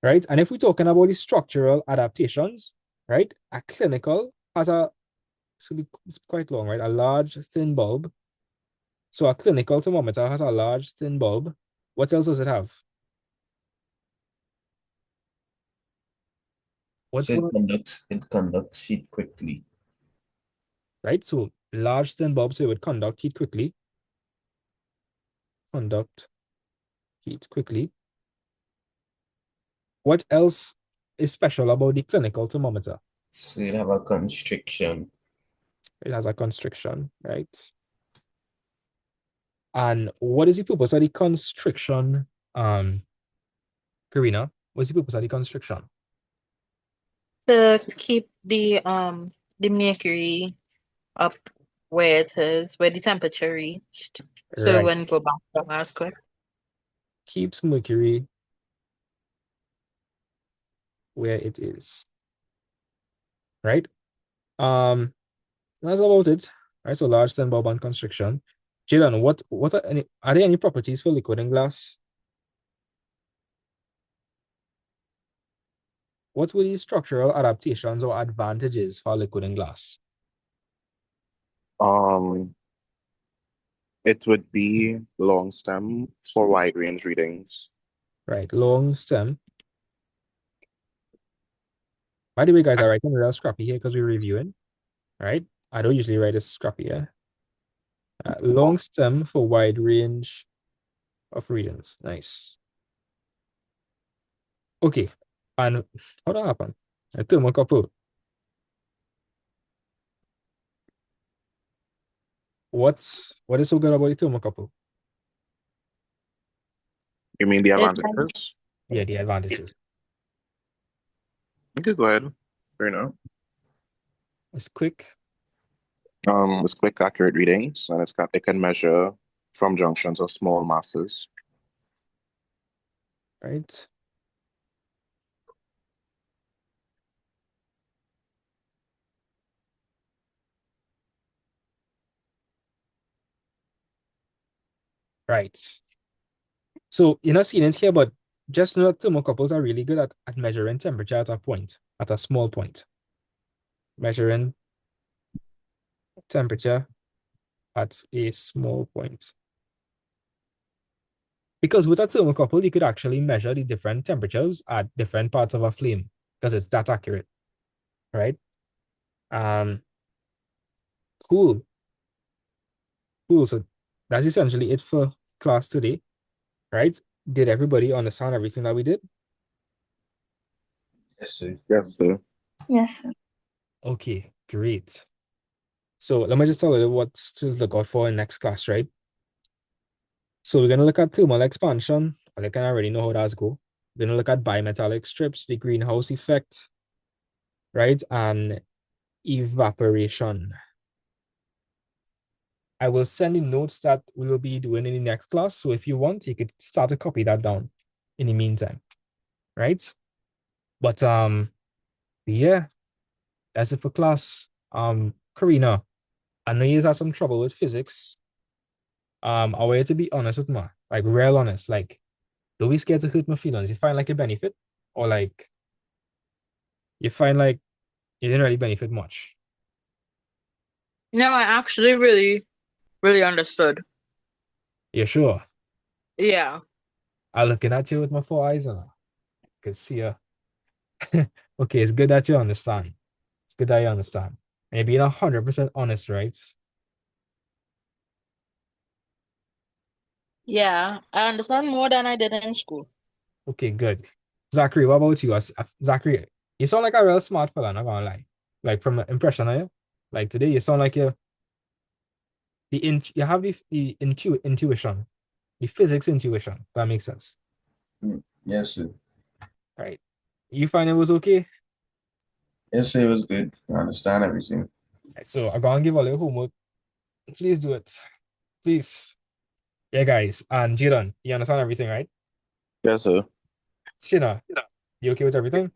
S1: Right? And if we're talking about the structural adaptations, right? A clinical has it's quite long, right? A large, thin bulb. So a clinical thermometer has a large, thin bulb. What else does it have? What's
S3: So
S1: one?
S3: it conducts heat quickly.
S1: Right? So large, thin bulb, so it would conduct heat quickly. Conduct heat quickly. What else is special about the clinical thermometer?
S3: So you have a constriction.
S1: It has a constriction, right? And what is the purpose of the constriction, Karina? What's the purpose of the constriction?
S6: To keep the mercury up where it is, where the temperature reached. So
S1: Right.
S6: when you go back to last quick.
S1: Keeps mercury where it is. Right? That's about it. Right. So large thin bulb and constriction. Jalen, what are there any properties for liquid and glass? What were the structural adaptations or advantages for liquid and glass?
S4: It would be long stem for wide range readings.
S1: Right. Long stem. By the way, guys, I write real scrappy here because we're reviewing. Right. I don't usually write a scrappy here. Long stem for wide range of readings. Nice. Okay. And how that happen? A thermocouple. What is so good about the thermocouple?
S4: You mean the
S6: It
S4: advantages?
S1: Yeah, the advantages.
S4: Okay, go ahead. Fair enough.
S1: It's quick.
S4: It's quick, accurate readings, and it can measure from junctions of small masses.
S1: Right. Right. So you're not seeing it here, but just know that thermocouples are really good at measuring temperature at a point, at a small point. Measuring temperature at a small point. Because with a thermocouple, you could actually measure the different temperatures at different parts of a flame because it's that accurate. Right? Cool. Cool. So that's essentially it for class today. Right? Did everybody understand everything that we did?
S3: Yes, sir.
S4: Yes, sir.
S5: Yes, sir.
S1: Okay, great. So let me just tell you what to look out for in next class, right? So we're gonna look at thermal expansion. I can already know how that's go. We're gonna look at bimetallic strips, the greenhouse effect, right? And evaporation. I will send the notes that we will be doing in the next class. So if you want, you could start to copy that down in the meantime, right? But yeah, that's it for class. Karina, I know you had some trouble with physics. I want you to be honest with me, like real honest. Like, don't be scared to hurt my feelings. You find like a benefit, or like you find like you didn't really benefit much.
S6: No, I actually really understood.
S1: You sure?
S6: Yeah.
S1: I'm looking at you with my four eyes on. I can see you. Okay, it's good that you understand. It's good that you understand. And you're being 100% honest, right?
S6: Yeah. I understand more than I did in school.
S1: Okay, good. Zachary, what about you? Zachary, you sound like a real smart fella, not gonna lie. Like from the impression of you, like today, you sound like you have the intuition, the physics intuition. That makes sense,
S3: Yes, sir.
S1: right? You find it was okay?
S3: Yes, sir, it was good. I understand everything.
S1: Right, so I'm gonna give all your homework. Please do it, please. Yeah, guys. And Jiran, you understand everything, right?
S4: Yes, sir.
S1: Shina, you okay with everything?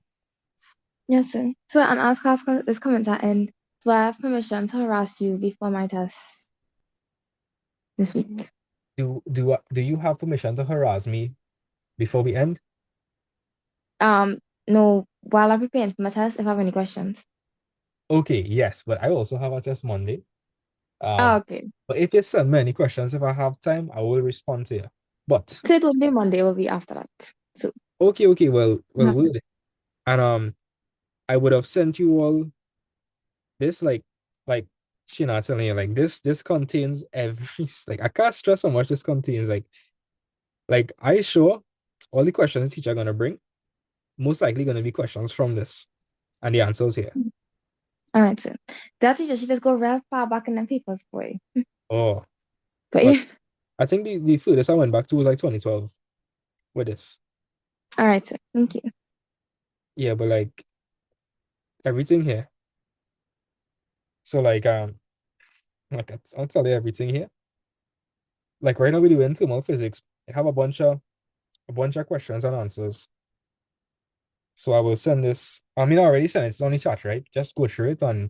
S5: Yes, sir. So, and as class is coming to an end, so I have permission to harass you before my test this week.
S1: Do you have permission to harass me before we end?
S5: No, while I'm preparing for my test, if I have any questions.
S1: Okay, yes, but I also have a test Monday.
S5: Oh,
S1: Um,
S5: okay.
S1: but if you send me any questions, if I have time, I will respond to you. But
S5: So it won't be Monday, it will be after that. So
S1: okay, well,
S5: Mhm.
S1: good. And I would have sent you all this like she not telling you like this contains every like I can't stress how much this contains like I sure all the questions the teacher gonna bring most likely gonna be questions from this and the answers here.
S5: all right, so that teacher, she just go real far back in them papers, boy.
S1: Oh,
S5: But
S1: well,
S5: yeah,
S1: I think the furthest I went back to was like 2012 with this.
S5: all right, so thank you.
S1: Yeah, but like everything here. So like I'll tell you everything here. Like right now we do in thermal physics. I have a bunch of questions and answers. So I will send this. I mean, I already sent it. It's on the chat, right? Just go through it and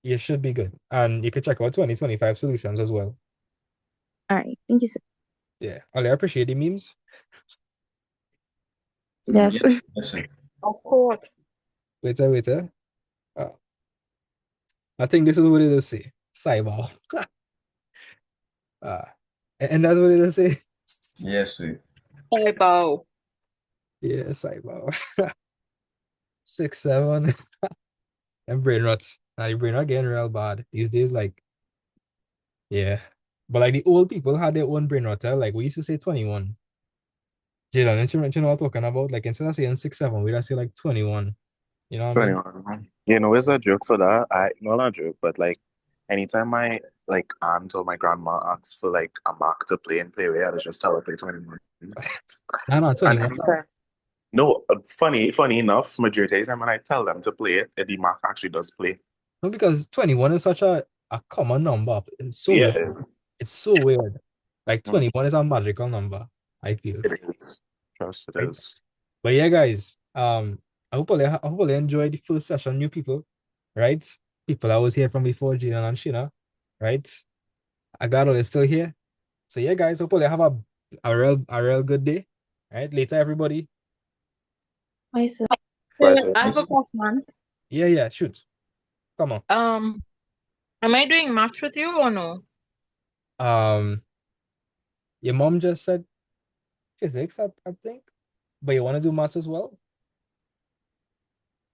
S1: you should be good. And you can check out 2025 solutions as well.
S5: All right, thank you, sir.
S1: Yeah. I appreciate the memes.
S5: Yes.
S3: Yes, sir.
S6: Of course.
S1: Waiter. I think this is what it is say. Cyber. And that's what it is say.
S3: Yes, sir.
S6: Bye, bow.
S1: Yeah, cyber. 6, 7. And brain rots. Now the brain rot getting real bad these days. Like, yeah. But like the old people had their own brain rot. Like we used to say 21. Jalen, you know what I'm talking about? Like instead of saying 6, 7, we'd say like 21. You know what I mean?
S4: 21. You know, it's a joke for that. Well, not a joke, but like anytime my like aunt or my grandma asks for like a mark to play and play with, I just tell her play 21.
S1: No,
S4: And
S1: 21.
S4: anytime, no, funny enough, majority of the time when I tell them to play it, the mark actually does play.
S1: No, because 21 is such a common number. It's so
S4: Yeah,
S1: weird. It's so weird. Like
S4: Mm.
S1: 21 is a magical number, I feel.
S4: it is. Trust it
S1: Right?
S4: is.
S1: But yeah, guys, I hope you enjoyed the first session, new people, right? People I was here from before, Jalen and Sheena, right? I glad all is still here. So yeah, guys, hopefully have a real good day. Right? Later, everybody.
S5: Bye, sir.
S4: Bye,
S6: So
S4: sir.
S6: I have a question.
S1: Yeah, shoot. Come on.
S6: Am I doing math with you or no?
S1: Your mom just said physics, I think. But you want to do maths as well?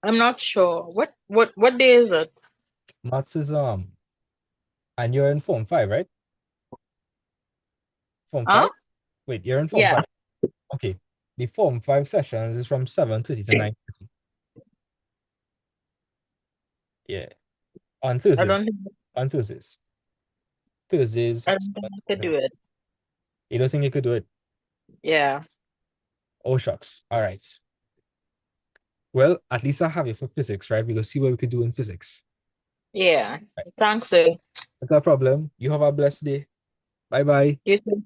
S6: I'm not sure. What day is it?
S1: Maths is and you're in Form 5, right? Form
S6: Huh?
S1: 5? Wait, you're in Form
S6: Yeah.
S1: 5. Okay. The Form 5 sessions is from 7:30 to 9:30. Yeah. On
S6: I
S1: Thursdays.
S6: don't think
S1: On Thursdays. Thursdays.
S6: I don't think I could do it.
S1: You don't think you could do it?
S6: Yeah.
S1: Oh, shucks. All right. Well, at least I have it for physics, right? We will see what we could do in physics.
S6: Yeah. Thanks, sir.
S1: That's no problem. You have a blessed day. Bye-bye.
S6: You too.